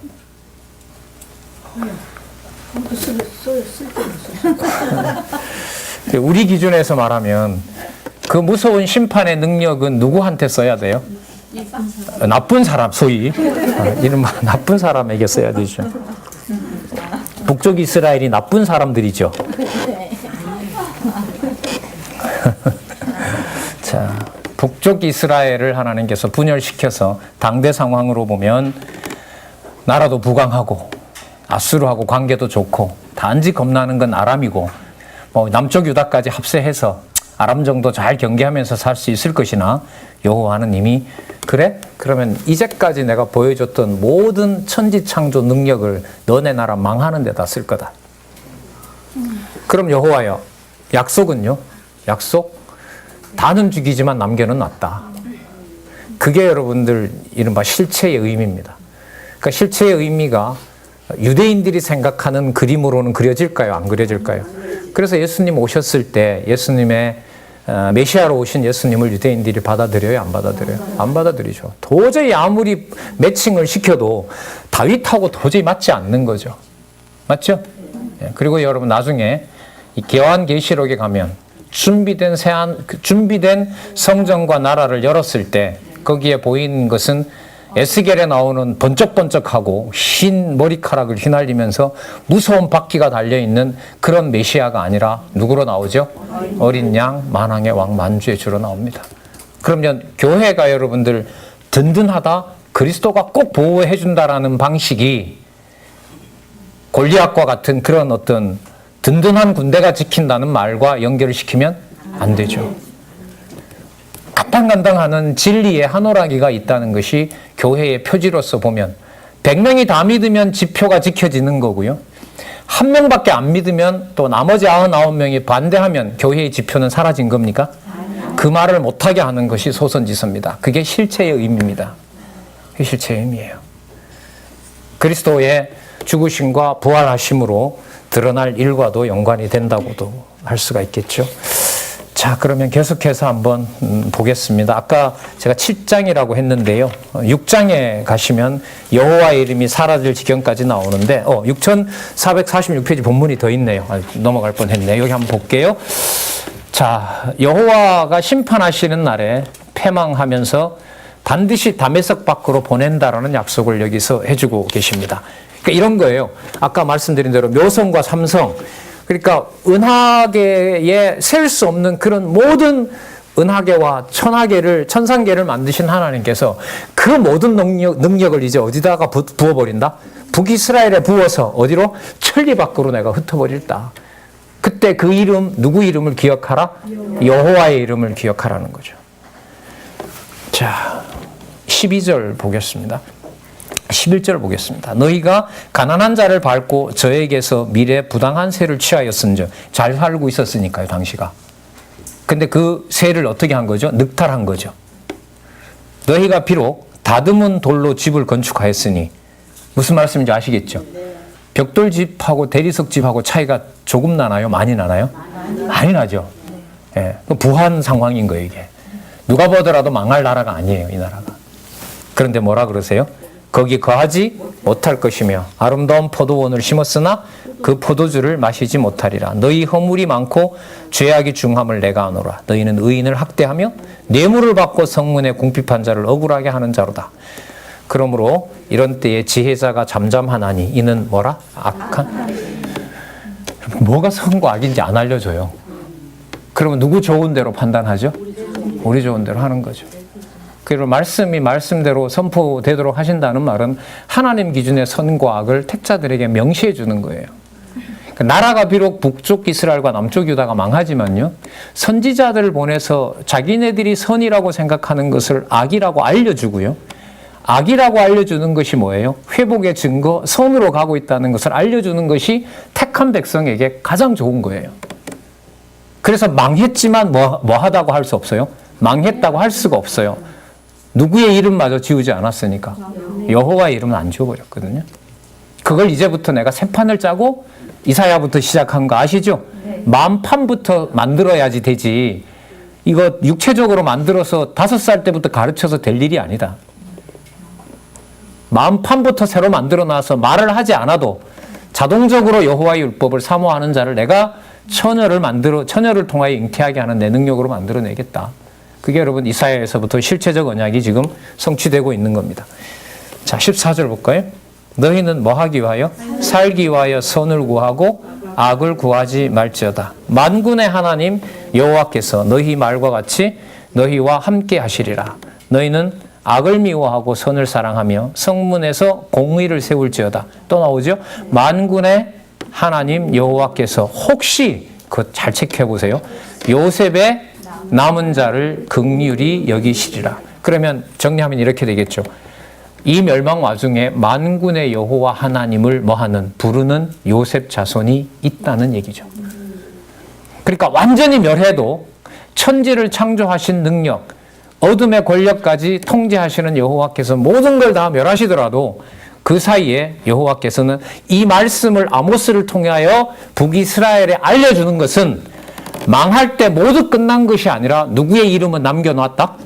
우리 기준에서 말하면 그 무서운 심판의 능력은 누구한테 써야 돼요? 나쁜 사람, 소위 이른바 나쁜 사람에게 써야 되죠. 북쪽 이스라엘이 나쁜 사람들이죠. 자, 북쪽 이스라엘을 하나님께서 분열시켜서 당대 상황으로 보면 나라도 부강하고 아수르하고 관계도 좋고 단지 겁나는 건 아람이고 남쪽 유다까지 합세해서 아람 정도 잘 경계하면서 살 수 있을 것이나 여호와는 이미 그래? 그러면 이제까지 내가 보여줬던 모든 천지창조 능력을 너네 나라 망하는 데다 쓸 거다. 그럼 여호와여, 약속은요? 약속? 다는 죽이지만 남겨는 놨다. 그게 여러분들 이른바 실체의 의미입니다. 그러니까 실체의 의미가 유대인들이 생각하는 그림으로는 그려질까요? 안 그려질까요? 그래서 예수님 오셨을 때 예수님의 메시아로 오신 예수님을 유대인들이 받아들여요? 안 받아들여요? 안 받아들이죠. 도저히 아무리 매칭을 시켜도 다윗하고 도저히 맞지 않는 거죠. 맞죠? 그리고 여러분 나중에 이 요한계시록에 가면 준비된 성전과 나라를 열었을 때 거기에 보이는 것은 에스겔에 나오는 번쩍번쩍하고 흰 머리카락을 휘날리면서 무서운 바퀴가 달려있는 그런 메시아가 아니라 누구로 나오죠? 어린 양, 만왕의 왕, 만주의 주로 나옵니다. 그러면 교회가 여러분들 든든하다, 그리스도가 꼭 보호해 준다라는 방식이 골리앗과 같은 그런 어떤 든든한 군대가 지킨다는 말과 연결을 시키면 안 되죠. 간당간당하는 진리의 한오라기가 있다는 것이 교회의 표지로서 보면 100명이 다 믿으면 지표가 지켜지는 거고요. 한 명밖에 안 믿으면 또 나머지 99명이 반대하면 교회의 지표는 사라진 겁니까? 그 말을 못하게 하는 것이 소선지서입니다. 그게 실체의 의미입니다. 그게 실체의 의미예요. 그리스도의 죽으심과 부활하심으로 드러날 일과도 연관이 된다고도 할 수가 있겠죠. 자, 그러면 계속해서 한번 보겠습니다. 아까 제가 7장이라고 했는데요. 6장에 가시면 여호와의 이름이 사라질 지경까지 나오는데 6446페이지 본문이 더 있네요. 넘어갈 뻔했네요. 여기 한번 볼게요. 자, 여호와가 심판하시는 날에 패망하면서 반드시 다메섹 밖으로 보낸다라는 약속을 여기서 해주고 계십니다. 그러니까 이런 거예요. 아까 말씀드린 대로 묘성과 삼성, 그러니까 은하계에 셀 수 없는 그런 모든 은하계와 천상계를 만드신 하나님께서 그 모든 능력을 이제 어디다가 부어버린다? 북이스라엘에 부어서 어디로? 천리 밖으로 내가 흩어버릴다. 그때 그 이름, 누구 이름을 기억하라? 여호와의 이름을 기억하라는 거죠. 자, 12절 보겠습니다. 11절 보겠습니다. 너희가 가난한 자를 밟고 저에게서 미래 부당한 세를 취하였은즉, 잘 살고 있었으니까요, 당시가. 근데 그 세를 어떻게 한 거죠? 늑탈한 거죠. 너희가 비록 다듬은 돌로 집을 건축하였으니, 무슨 말씀인지 아시겠죠? 벽돌집하고 대리석집하고 차이가 조금 나나요? 많이 나나요? 많이 나죠. 예, 부한 상황인 거예요, 이게. 누가 보더라도 망할 나라가 아니에요, 이 나라가. 그런데 뭐라 그러세요? 거기 거하지 못할 것이며 아름다운 포도원을 심었으나 그 포도주를 마시지 못하리라. 너희 허물이 많고 죄악이 중함을 내가 아노라. 너희는 의인을 학대하며 뇌물을 받고 성문에 궁핍한 자를 억울하게 하는 자로다. 그러므로 이런 때에 지혜자가 잠잠하나니 이는 뭐라? 악한. 뭐가 선과 악인지 안 알려줘요. 그러면 누구 좋은 대로 판단하죠? 우리 좋은 대로 하는 거죠. 그리고 말씀이 말씀대로 선포되도록 하신다는 말은 하나님 기준의 선과 악을 택자들에게 명시해 주는 거예요. 나라가 비록 북쪽 이스라엘과 남쪽 유다가 망하지만요, 선지자들을 보내서 자기네들이 선이라고 생각하는 것을 악이라고 알려주고요, 악이라고 알려주는 것이 뭐예요? 회복의 증거, 선으로 가고 있다는 것을 알려주는 것이 택한 백성에게 가장 좋은 거예요. 그래서 망했지만 뭐 하다고 할 수 없어요? 망했다고 할 수가 없어요. 누구의 이름마저 지우지 않았으니까. 여호와의 이름은 안 지워버렸거든요. 그걸 이제부터 내가 새 판을 짜고 이사야부터 시작한 거 아시죠? 마음판부터 만들어야지 되지. 이거 육체적으로 만들어서 5살 때부터 가르쳐서 될 일이 아니다. 마음판부터 새로 만들어 놔서 말을 하지 않아도 자동적으로 여호와의 율법을 사모하는 자를 내가 처녀를 통하여 잉태하게 하는 내 능력으로 만들어내겠다. 그게 여러분 이사야에서부터 실체적 언약이 지금 성취되고 있는 겁니다. 자, 14절 볼까요? 너희는 뭐 하기 위하여? 살기 위하여 선을 구하고 악을 구하지 말지어다. 만군의 하나님 여호와께서 너희 말과 같이 너희와 함께 하시리라. 너희는 악을 미워하고 선을 사랑하며 성문에서 공의를 세울지어다. 또 나오죠? 만군의 하나님 여호와께서 혹시, 그거 잘 체크해 보세요. 요셉의 남은 자를 긍휼히 여기시리라. 그러면 정리하면 이렇게 되겠죠. 이 멸망 와중에 만군의 여호와 하나님을 뭐하는, 부르는 요셉 자손이 있다는 얘기죠. 그러니까 완전히 멸해도 천지를 창조하신 능력, 어둠의 권력까지 통제하시는 여호와께서 모든 걸 다 멸하시더라도 그 사이에 여호와께서는 이 말씀을 아모스를 통하여 북이스라엘에 알려주는 것은 망할 때 모두 끝난 것이 아니라 누구의 이름은 남겨놨다?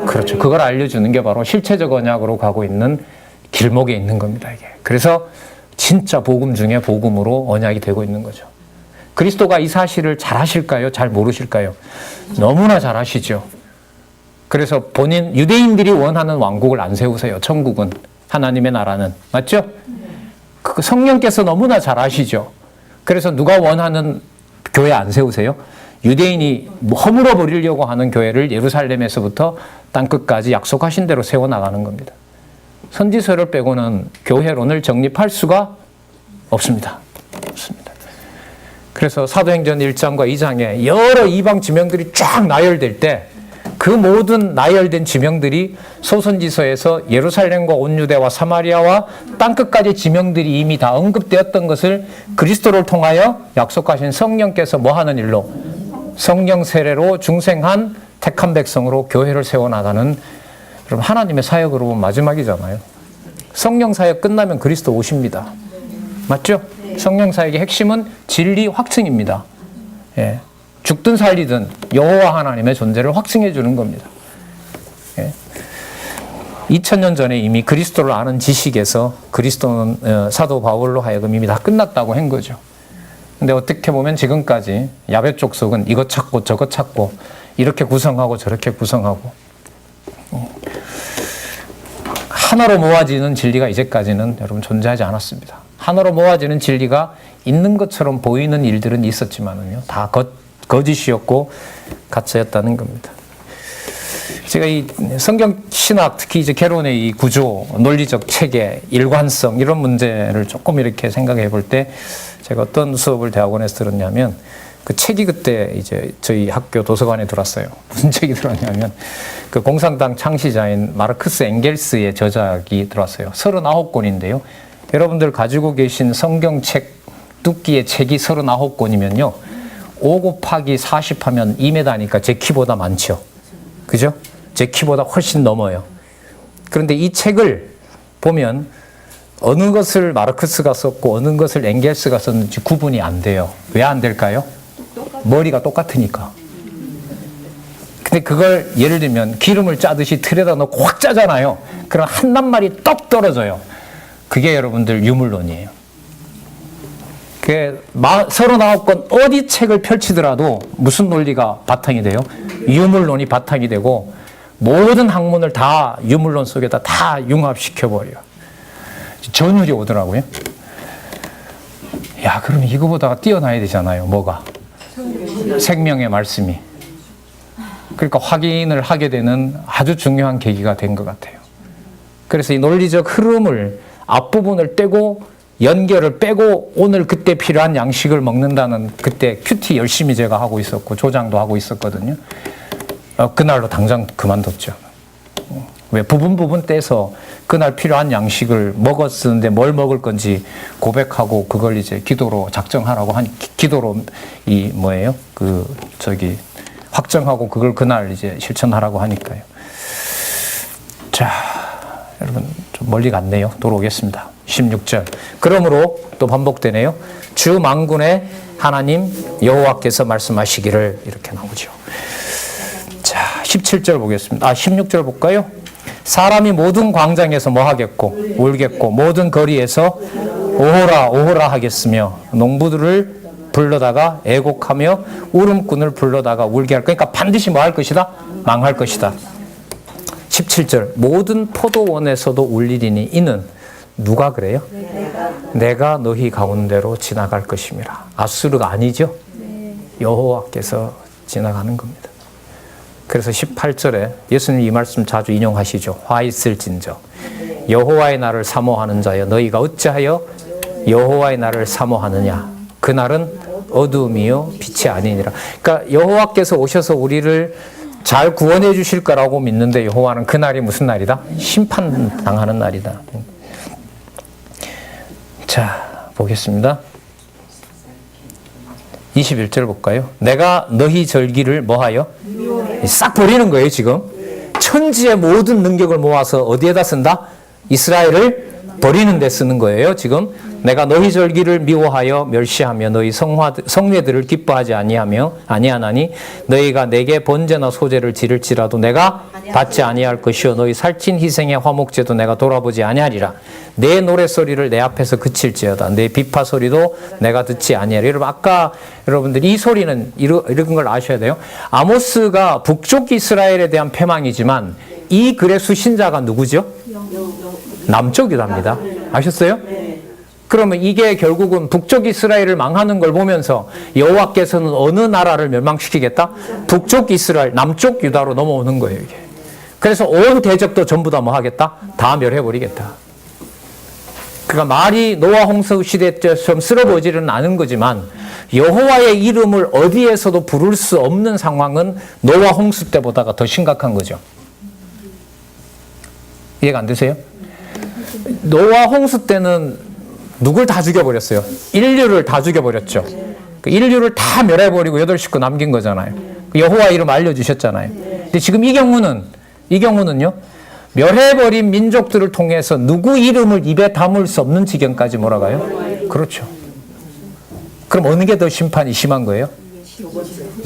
그렇죠. 그걸 알려주는 게 바로 실체적 언약으로 가고 있는 길목에 있는 겁니다, 이게. 그래서 진짜 복음 중에 복음으로 언약이 되고 있는 거죠. 그리스도가 이 사실을 잘 아실까요? 잘 모르실까요? 너무나 잘 아시죠. 그래서 유대인들이 원하는 왕국을 안 세우세요. 천국은, 하나님의 나라는. 맞죠? 그 성령께서 너무나 잘 아시죠. 그래서 누가 원하는 교회 안 세우세요? 유대인이 허물어 버리려고 하는 교회를 예루살렘에서부터 땅끝까지 약속하신 대로 세워나가는 겁니다. 선지서를 빼고는 교회론을 정립할 수가 없습니다. 없습니다. 그래서 사도행전 1장과 2장에 여러 이방 지명들이 쫙 나열될 때 그 모든 나열된 지명들이 소선지서에서 예루살렘과 온 유대와 사마리아와 땅끝까지 지명들이 이미 다 언급되었던 것을 그리스도를 통하여 약속하신 성령께서 뭐 하는 일로? 성령 세례로 중생한 택한 백성으로 교회를 세워나가는, 여러분 하나님의 사역으로 보면 마지막이잖아요. 성령 사역 끝나면 그리스도 오십니다. 맞죠? 성령 사역의 핵심은 진리 확증입니다. 예. 죽든 살리든 여호와 하나님의 존재를 확증해 주는 겁니다. 예. 2000년 전에 이미 그리스도를 아는 지식에서 그리스도는 사도 바울로 하여금 이미 다 끝났다고 한 거죠. 근데 어떻게 보면 지금까지 야베 족속은 이것 찾고 저것 찾고 이렇게 구성하고 저렇게 구성하고 하나로 모아지는 진리가 이제까지는 여러분 존재하지 않았습니다. 하나로 모아지는 진리가 있는 것처럼 보이는 일들은 있었지만은요, 다 거짓이었고 가짜였다는 겁니다. 제가 이 성경 신학, 특히 이제 개론의 이 구조, 논리적 체계, 일관성 이런 문제를 조금 이렇게 생각해 볼 때 제가 어떤 수업을 대학원에서 들었냐면 그 책이 그때 이제 저희 학교 도서관에 들어왔어요. 무슨 책이 들어왔냐면 그 공산당 창시자인 마르크스 엥겔스의 저작이 들어왔어요. 39권인데요. 여러분들 가지고 계신 성경책 두께의 책이 39권이면요. 5 곱하기 40 하면 2m니까 제 키보다 많죠. 그죠? 제 키보다 훨씬 넘어요. 그런데 이 책을 보면 어느 것을 마르크스가 썼고 어느 것을 엥겔스가 썼는지 구분이 안 돼요. 왜 안 될까요? 머리가 똑같으니까. 근데 그걸 예를 들면 기름을 짜듯이 틀에다 넣고 확 짜잖아요. 그럼 한 낱말이 떡 떨어져요. 그게 여러분들 유물론이에요. 그 39권 어디 책을 펼치더라도 무슨 논리가 바탕이 돼요? 유물론이 바탕이 되고 모든 학문을 다 유물론 속에다 다 융합시켜버려요. 전율이 오더라고요. 야, 그러면 이거보다 뛰어나야 되잖아요. 뭐가? 생명의 말씀이. 그러니까 확인을 하게 되는 아주 중요한 계기가 된 것 같아요. 그래서 이 논리적 흐름을 앞부분을 떼고 연결을 빼고 오늘 그때 필요한 양식을 먹는다는 그때 큐티 열심히 제가 하고 있었고 조장도 하고 있었거든요. 그날로 당장 그만뒀죠. 왜 부분 떼서 그날 필요한 양식을 먹었는데 뭘 먹을 건지 고백하고 그걸 이제 기도로 작정하라고 하니 기도로 이 뭐예요? 확정하고 그걸 그날 이제 실천하라고 하니까요. 자, 여러분 좀 멀리 갔네요. 돌아오겠습니다. 16절. 그러므로 또 반복되네요. 주 만군의 하나님 여호와께서 말씀하시기를 이렇게 나오죠. 자, 17절 보겠습니다. 16절 볼까요? 사람이 모든 광장에서 뭐 하겠고 울겠고 모든 거리에서 오호라 오호라 하겠으며 농부들을 불러다가 애곡하며 울음꾼을 불러다가 울게 할 그러니까 반드시 뭐 할 것이다? 망할 것이다. 17절. 모든 포도원에서도 울리리니 이는 누가 그래요? 내가 너희 가운데로 지나갈 것임이라. 아수르가 아니죠? 여호와께서 지나가는 겁니다. 그래서 18절에 예수님 이 말씀 자주 인용하시죠. 화 있을진저 여호와의 날을 사모하는 자여 너희가 어찌하여 여호와의 날을 사모하느냐. 그날은 어두움이요 빛이 아니니라. 그러니까 여호와께서 오셔서 우리를 잘 구원해 주실 거라고 믿는데 여호와는 그날이 무슨 날이다? 심판당하는 날이다. 자, 보겠습니다. 21절 볼까요? 내가 너희 절기를 뭐하여? 싹 버리는 거예요, 지금. 천지의 모든 능력을 모아서 어디에다 쓴다? 이스라엘을 버리는 데 쓰는 거예요, 지금. 내가 너희 절기를 미워하여 멸시하며 너희 성례들을 기뻐하지 아니하나니 너희가 내게 번제나 소제를 지를지라도 내가 받지 아니할 것이요 너희 살찐 희생의 화목제도 내가 돌아보지 아니하리라. 내 노랫소리를 내 앞에서 그칠지어다. 내 비파 소리도 내가 듣지 아니하리라. 여러분 아까 여러분들 이 소리는 이런 걸 아셔야 돼요. 아모스가 북쪽 이스라엘에 대한 패망이지만 이 글의 수신자가 누구죠? 남쪽이랍니다. 아셨어요? 그러면 이게 결국은 북쪽 이스라엘을 망하는 걸 보면서 여호와께서는 어느 나라를 멸망시키겠다? 북쪽 이스라엘, 남쪽 유다로 넘어오는 거예요, 이게. 그래서 온 대적도 전부 다 뭐 하겠다? 다 멸해버리겠다. 그러니까 말이 노아 홍수 시대 때처럼 쓸어보지는 않은 거지만 여호와의 이름을 어디에서도 부를 수 없는 상황은 노아 홍수 때보다가 더 심각한 거죠. 이해가 안 되세요? 노아 홍수 때는 누굴 다 죽여버렸어요? 인류를 다 죽여버렸죠. 인류를 다 멸해버리고 8식구 남긴 거잖아요. 여호와 이름 알려주셨잖아요. 근데 지금 이 경우는요, 멸해버린 민족들을 통해서 누구 이름을 입에 담을 수 없는 지경까지 몰아가요? 그렇죠. 그럼 어느 게 더 심판이 심한 거예요?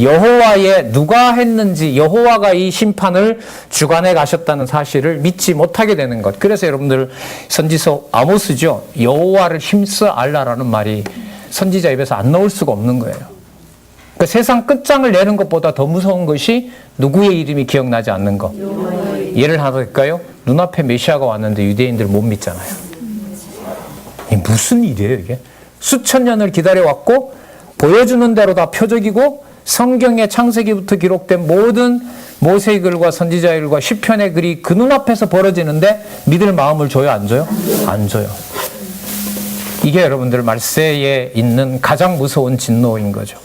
여호와의 누가 했는지 여호와가 이 심판을 주관해 가셨다는 사실을 믿지 못하게 되는 것. 그래서 여러분들 선지서 아모스죠. 여호와를 힘써 알라라는 말이 선지자 입에서 안 나올 수가 없는 거예요. 그 세상 끝장을 내는 것보다 더 무서운 것이 누구의 이름이 기억나지 않는 것. 예를 하나 들까요? 눈앞에 메시아가 왔는데 유대인들 못 믿잖아요. 이게 무슨 일이에요 이게? 수천 년을 기다려왔고 보여주는 대로 다 표적이고 성경의 창세기부터 기록된 모든 모세의 글과 선지자의 글과 시편의 글이 그 눈앞에서 벌어지는데 믿을 마음을 줘요? 안 줘요? 안 줘요. 이게 여러분들 말세에 있는 가장 무서운 진노인 거죠.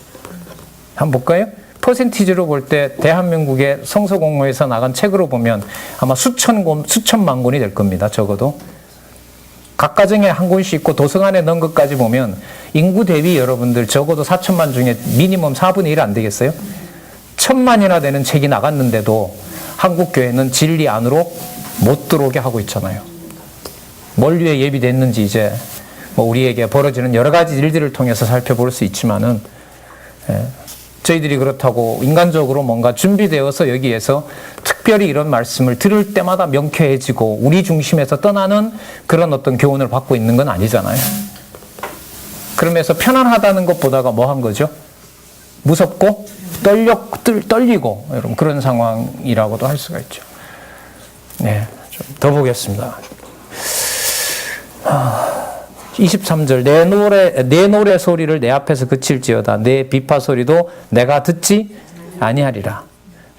한번 볼까요? 퍼센티지로 볼 때 대한민국의 성서공로에서 나간 책으로 보면 아마 수천만 권이 될 겁니다. 적어도. 각 가정에 한 권씩 있고 도서관에 넣은 것까지 보면 인구 대비 여러분들 적어도 4천만 중에 미니멈 4분의 1 안 되겠어요? 1,000만이나 되는 책이 나갔는데도 한국 교회는 진리 안으로 못 들어오게 하고 있잖아요. 뭘 위해 예비됐는지 이제 뭐 우리에게 벌어지는 여러 가지 일들을 통해서 살펴볼 수 있지만은 저희들이 그렇다고 인간적으로 뭔가 준비되어서 여기에서 특별히 이런 말씀을 들을 때마다 명쾌해지고 우리 중심에서 떠나는 그런 어떤 교훈을 받고 있는 건 아니잖아요. 그러면서 편안하다는 것보다가 뭐 한 거죠? 무섭고 떨리고 여러분 그런 상황이라고도 할 수가 있죠. 네, 좀 더 보겠습니다. 23절 내 노래 소리를 내 앞에서 그칠지어다 내 비파 소리도 내가 듣지 아니하리라.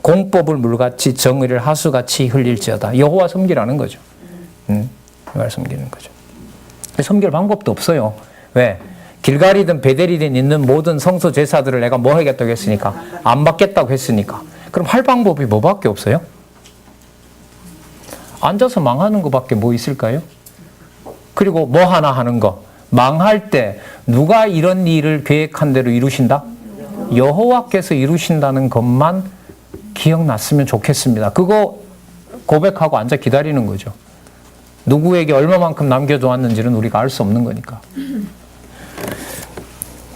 공법을 물같이 정의를 하수같이 흘릴지어다. 여호와 섬기라는 거죠. 여호와를 섬기는 거죠. 섬길 방법도 없어요. 왜? 길갈이든 베델이든 있는 모든 성소 제사들을 내가 뭐 하겠다고 했으니까 안 받겠다고 했으니까 그럼 할 방법이 뭐밖에 없어요? 앉아서 망하는 것밖에 뭐 있을까요? 그리고 뭐 하나 하는 거. 망할 때 누가 이런 일을 계획한 대로 이루신다? 여호와께서 이루신다는 것만 기억났으면 좋겠습니다. 그거 고백하고 앉아 기다리는 거죠. 누구에게 얼마만큼 남겨두었는지는 우리가 알 수 없는 거니까.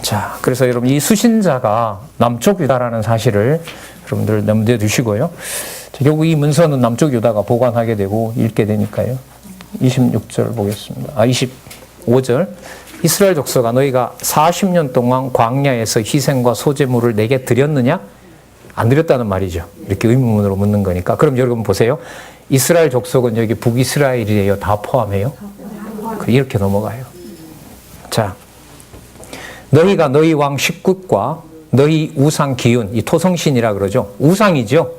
자, 그래서 여러분 이 수신자가 남쪽 유다라는 사실을 여러분들 염두에 두시고요. 결국 이 문서는 남쪽 유다가 보관하게 되고 읽게 되니까요. 26절 보겠습니다. 25절. 이스라엘 족속아 너희가 40년 동안 광야에서 희생과 소제물을 내게 드렸느냐? 안 드렸다는 말이죠. 이렇게 의문문으로 묻는 거니까. 그럼 여러분 보세요. 이스라엘 족속은 여기 북이스라엘이에요? 다 포함해요? 이렇게 넘어가요. 자, 너희가 너희 왕 식굿과 너희 우상 기운, 이 토성신이라 그러죠. 우상이죠.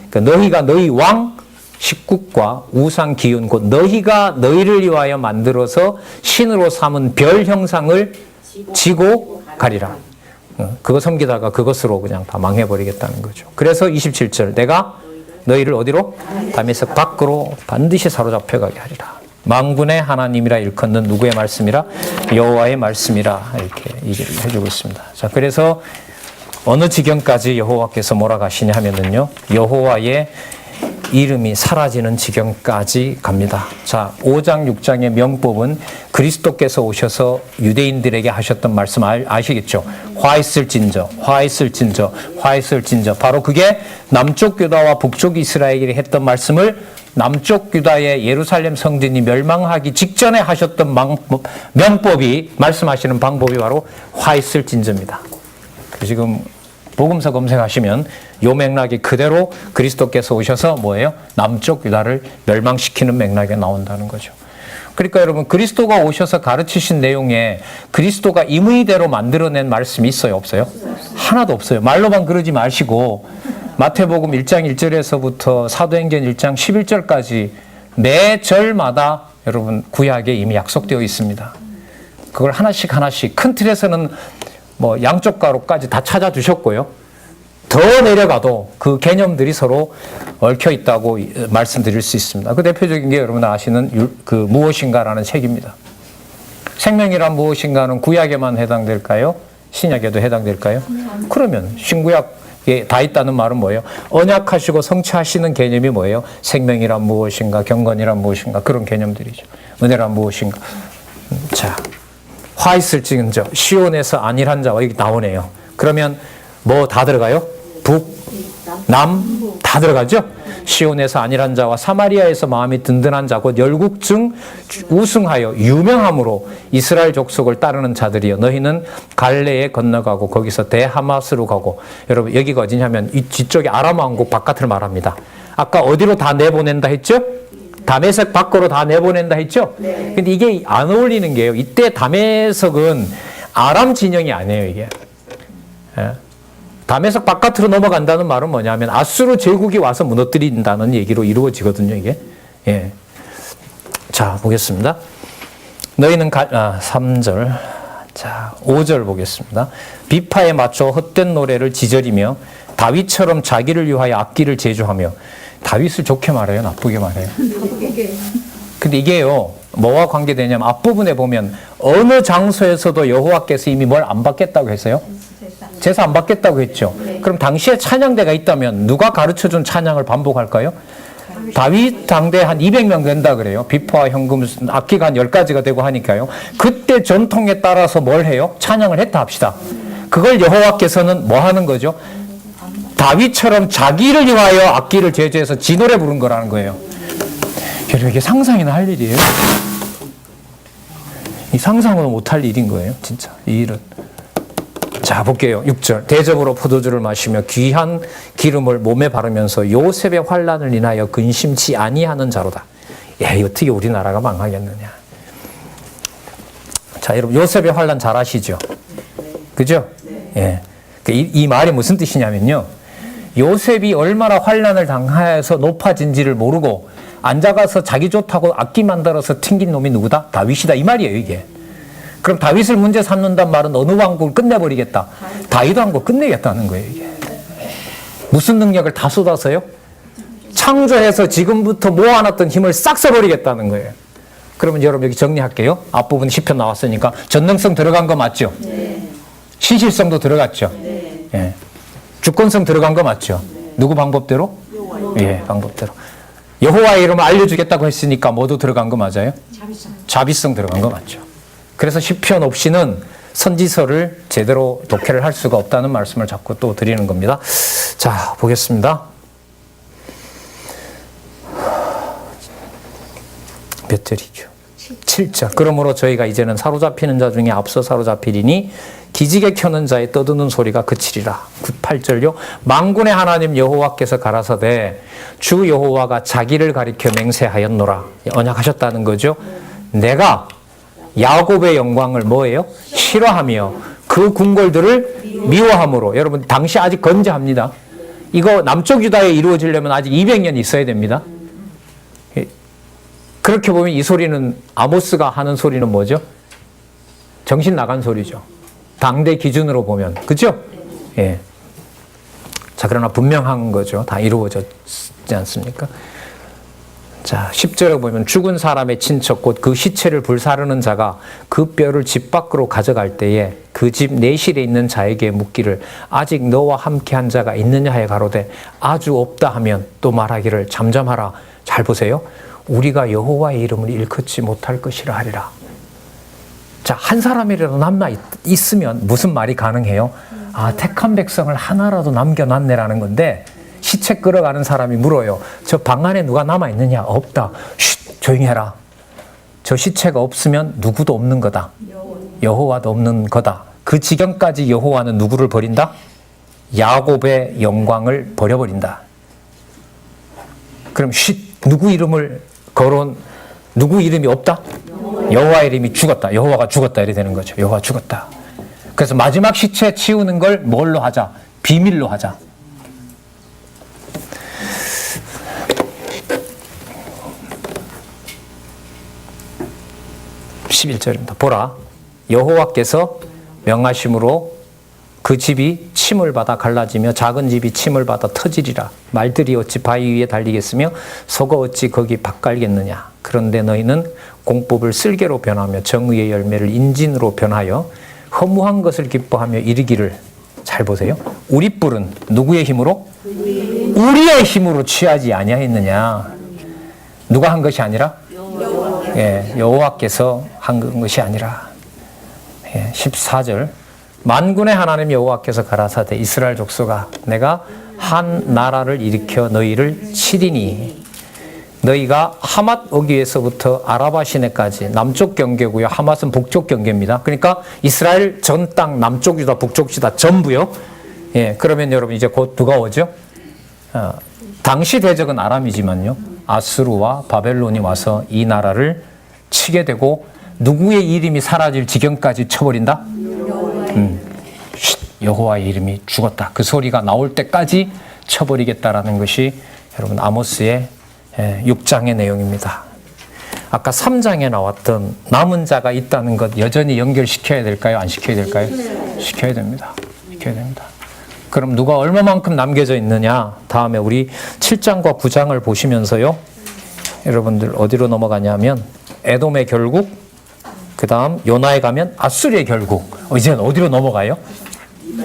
그러니까 너희가 너희 왕 식굿과 우상 기운 곧 너희가 너희를 위하여 만들어서 신으로 삼은 별 형상을 지고 가리라. 그거 섬기다가 그것으로 그냥 다 망해버리겠다는 거죠. 그래서 27절 내가 너희를 어디로? 다메섹 밖으로 반드시 사로잡혀 가게 하리라. 만군의 하나님이라 일컫는 누구의 말씀이라? 여호와의 말씀이라 이렇게 얘기를 해주고 있습니다. 자, 그래서 어느 지경까지 여호와께서 몰아가시냐 하면은요, 여호와의 이름이 사라지는 지경까지 갑니다. 자, 5장 6장의 명법은 그리스도께서 오셔서 유대인들에게 하셨던 말씀 아시겠죠? 화 있을진저, 화 있을진저, 화 있을진저. 바로 그게 남쪽 유다와 북쪽 이스라엘이 했던 말씀을 남쪽 유다의 예루살렘 성전이 멸망하기 직전에 하셨던 명법이 말씀하시는 방법이 바로 화 있을진저입니다. 지금 복음서 검색하시면 요 맥락이 그대로 그리스도께서 오셔서 뭐예요? 남쪽 유다를 멸망시키는 맥락에 나온다는 거죠. 그러니까 여러분 그리스도가 오셔서 가르치신 내용에 그리스도가 임의대로 만들어낸 말씀이 있어요? 없어요? 하나도 없어요. 말로만 그러지 마시고 마태복음 1장 1절에서부터 사도행전 1장 11절까지 매 절마다 여러분 구약에 이미 약속되어 있습니다. 그걸 하나씩 하나씩 큰 틀에서는 뭐 양쪽 가로까지 다 찾아주셨고요. 더 내려가도 그 개념들이 서로 얽혀 있다고 말씀드릴 수 있습니다. 그 대표적인 게 여러분 아시는 그 무엇인가라는 책입니다. 생명이란 무엇인가는 구약에만 해당될까요? 신약에도 해당될까요? 그러면 신구약에 다 있다는 말은 뭐예요? 언약하시고 성취하시는 개념이 뭐예요? 생명이란 무엇인가, 경건이란 무엇인가, 그런 개념들이죠. 은혜란 무엇인가. 자, 화 있을지언정 시온에서 안일한 자와 여기 나오네요. 그러면 뭐 다 들어가요? 북, 남 다 들어가죠? 시온에서 안일한 자와 사마리아에서 마음이 든든한 자 곧 열국 중 우승하여 유명함으로 이스라엘 족속을 따르는 자들이여 너희는 갈레에 건너가고 거기서 대하마스로 가고. 여러분 여기가 어디냐면 이 뒤쪽에 아람 왕국 바깥을 말합니다. 아까 어디로 다 내보낸다 했죠? 다메섹 밖으로 다 내보낸다 했죠? 근데 이게 안 어울리는 게요. 이때 다메섹은 아람 진영이 아니에요, 이게. 예. 다메섹 바깥으로 넘어간다는 말은 뭐냐면 아수르 제국이 와서 무너뜨린다는 얘기로 이루어지거든요, 이게. 예. 자, 보겠습니다. 너희는 3절. 자, 5절 보겠습니다. 비파에 맞춰 헛된 노래를 지저리며 다윗처럼 자기를 위하여 악기를 제조하며. 다윗을 좋게 말해요, 나쁘게 말해요? 근데 이게요, 뭐와 관계되냐면 앞부분에 보면 어느 장소에서도 여호와께서 이미 뭘 안 받겠다고 했어요? 제사 안 받겠다고 했죠. 그럼 당시에 찬양대가 있다면 누가 가르쳐준 찬양을 반복할까요? 다윗 당대 한 200명 된다 그래요. 비파와 현금, 악기가 한 10가지가 되고 하니까요. 그때 전통에 따라서 뭘 해요? 찬양을 했다 합시다. 그걸 여호와께서는 뭐 하는 거죠? 다윗처럼 자기를 위하여 악기를 제조해서 지 노래 부른 거라는 거예요. 여러분 이게 상상이나 할 일이에요? 이 상상으로 못할 일인 거예요. 진짜 이 일은. 자 볼게요. 6절. 대접으로 포도주를 마시며 귀한 기름을 몸에 바르면서 요셉의 환난을 인하여 근심치 아니하는 자로다. 예, 어떻게 우리나라가 망하겠느냐. 자 여러분 요셉의 환난 잘 아시죠? 그죠? 예. 이 말이 무슨 뜻이냐면요. 요셉이 얼마나 환난을 당하여서 높아진지를 모르고 앉아가서 자기 좋다고 악기 만들어서 튕긴 놈이 누구다? 다윗이다. 이 말이에요, 이게. 그럼 다윗을 문제 삼는단 말은 어느 왕국을 끝내버리겠다? 다윗 왕국 끝내겠다는 거예요, 이게. 무슨 능력을 다 쏟아서요? 창조해서 지금부터 모아놨던 힘을 싹 써버리겠다는 거예요. 그러면 여러분 여기 정리할게요. 앞부분 10편 나왔으니까 전능성 들어간 거 맞죠? 네. 신실성도 들어갔죠? 네. 예. 주권성 들어간 거 맞죠? 네. 누구 방법대로? 예, 방법대로. 여호와의 이름을 알려주겠다고 했으니까 뭐도 들어간 거 맞아요? 자비성 들어간 거 맞죠? 그래서 시편 없이는 선지서를 제대로 독해를 할 수가 없다는 말씀을 자꾸 또 드리는 겁니다. 자, 보겠습니다. 몇 절이죠? 7절. 그러므로 저희가 이제는 사로잡히는 자 중에 앞서 사로잡히리니 기지개 켜는 자의 떠드는 소리가 그치리라. 8절요. 만군의 하나님 여호와께서 가라사대 주 여호와가 자기를 가리켜 맹세하였노라. 언약하셨다는 거죠. 내가 야곱의 영광을 뭐예요? 싫어하며 그 궁궐들을 미워함으로. 여러분 당시 아직 건재합니다. 이거 남쪽 유다에 이루어지려면 아직 200년 있어야 됩니다. 그렇게 보면 이 소리는 아모스가 하는 소리는 뭐죠? 정신 나간 소리죠. 당대 기준으로 보면. 그죠? 예. 자, 그러나 분명한 거죠. 다 이루어졌지 않습니까? 자, 10절에 보면 죽은 사람의 친척 곧 그 시체를 불사르는 자가 그 뼈를 집 밖으로 가져갈 때에 그 집 내실에 있는 자에게 묻기를 아직 너와 함께한 자가 있느냐 하여 가로되 아주 없다 하면 또 말하기를 잠잠하라. 잘 보세요. 우리가 여호와의 이름을 일컫지 못할 것이라 하리라. 자, 한 사람이라도 남아 있으면 무슨 말이 가능해요? 아, 택한 백성을 하나라도 남겨놨네라는 건데 시체 끌어가는 사람이 물어요. 저 방 안에 누가 남아있느냐? 없다. 쉿, 조용히 해라. 저 시체가 없으면 누구도 없는 거다. 여호와도 없는 거다. 그 지경까지 여호와는 누구를 버린다? 야곱의 영광을 버려버린다. 그럼 쉿, 누구 이름을 거론, 누구 이름이 없다? 여호와 이름이 죽었다. 여호와가 죽었다. 이래 되는 거죠. 여호와 죽었다. 그래서 마지막 시체 치우는 걸 뭘로 하자? 비밀로 하자. 11절입니다. 보라, 여호와께서 명하심으로 그 집이 침을 받아 갈라지며 작은 집이 침을 받아 터지리라. 말들이 어찌 바위 위에 달리겠으며 소가 어찌 거기 밭갈겠느냐. 그런데 너희는 공법을 쓸개로 변하며 정의의 열매를 인진으로 변하여 허무한 것을 기뻐하며 이르기를, 잘 보세요. 우리 뿔은 누구의 힘으로? 우리의 힘으로 취하지 아니하였느냐. 누가 한 것이 아니라? 예, 여호와께서 한 것이 아니라. 예, 14절. 만군의 하나님 여호와께서 가라사대 이스라엘 족속아, 내가 한 나라를 일으켜 너희를 치리니 너희가 하맛 어귀에서부터 아라바 시내까지 남쪽 경계고요. 하맛은 북쪽 경계입니다. 그러니까 이스라엘 전 땅 남쪽이다 북쪽이다 전부요. 예, 그러면 여러분 이제 곧 누가 오죠? 당시 대적은 아람이지만요. 아수르와 바벨론이 와서 이 나라를 치게 되고 누구의 이름이 사라질 지경까지 쳐버린다? 여호와의 이름이 죽었다. 그 소리가 나올 때까지 쳐버리겠다라는 것이 여러분 아모스의 6장의 내용입니다. 아까 3장에 나왔던 남은 자가 있다는 것 여전히 연결시켜야 될까요? 안 시켜야 될까요? 시켜야 됩니다. 시켜야 됩니다. 그럼 누가 얼마만큼 남겨져 있느냐? 다음에 우리 7장과 9장을 보시면서요. 여러분들 어디로 넘어가냐면 에돔의 결국, 그 다음 요나에 가면 아수르의 결국. 이제는 어디로 넘어가요?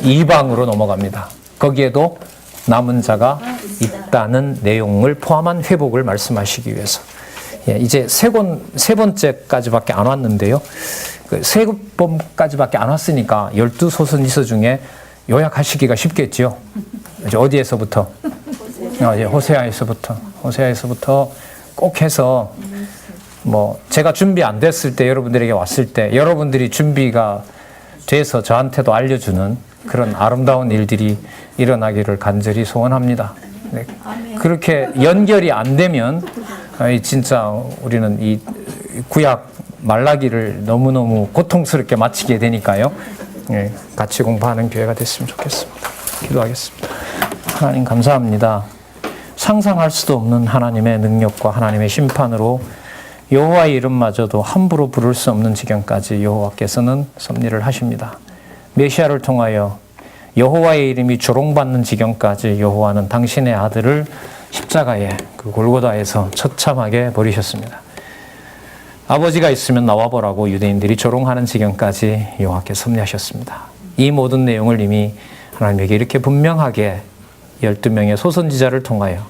이방으로 넘어갑니다. 거기에도 남은 자가 있다는 내용을 포함한 회복을 말씀하시기 위해서. 예, 이제 세 번째까지밖에 안 왔는데요. 세 번까지밖에 안 왔으니까 12소선지서 중에 요약하시기가 쉽겠죠. 이제 어디에서부터? 호세아에서부터 꼭 해서 제가 준비 안 됐을 때 여러분들에게 왔을 때 여러분들이 준비가 돼서 저한테도 알려주는 그런 아름다운 일들이 일어나기를 간절히 소원합니다. 네. 그렇게 연결이 안 되면 진짜 우리는 이 구약 말라기를 너무너무 고통스럽게 마치게 되니까요. 네. 같이 공부하는 교회가 됐으면 좋겠습니다. 기도하겠습니다. 하나님 감사합니다. 상상할 수도 없는 하나님의 능력과 하나님의 심판으로 여호와의 이름마저도 함부로 부를 수 없는 지경까지 여호와께서는 섭리를 하십니다. 메시아를 통하여 여호와의 이름이 조롱받는 지경까지 여호와는 당신의 아들을 십자가에 그 골고다에서 처참하게 버리셨습니다. 아버지가 있으면 나와보라고 유대인들이 조롱하는 지경까지 여호와께서 섭리하셨습니다. 이 모든 내용을 이미 하나님에게 이렇게 분명하게 12명의 소선지자를 통하여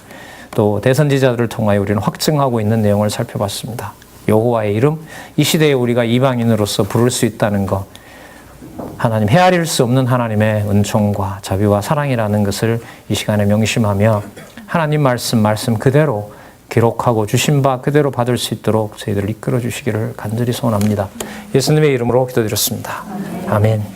또 대선지자들을 통하여 우리는 확증하고 있는 내용을 살펴봤습니다. 여호와의 이름, 이 시대에 우리가 이방인으로서 부를 수 있다는 것, 하나님 헤아릴 수 없는 하나님의 은총과 자비와 사랑이라는 것을 이 시간에 명심하며 하나님 말씀 그대로 기록하고 주신 바 그대로 받을 수 있도록 저희들을 이끌어 주시기를 간절히 소원합니다. 예수님의 이름으로 기도드렸습니다. 아멘.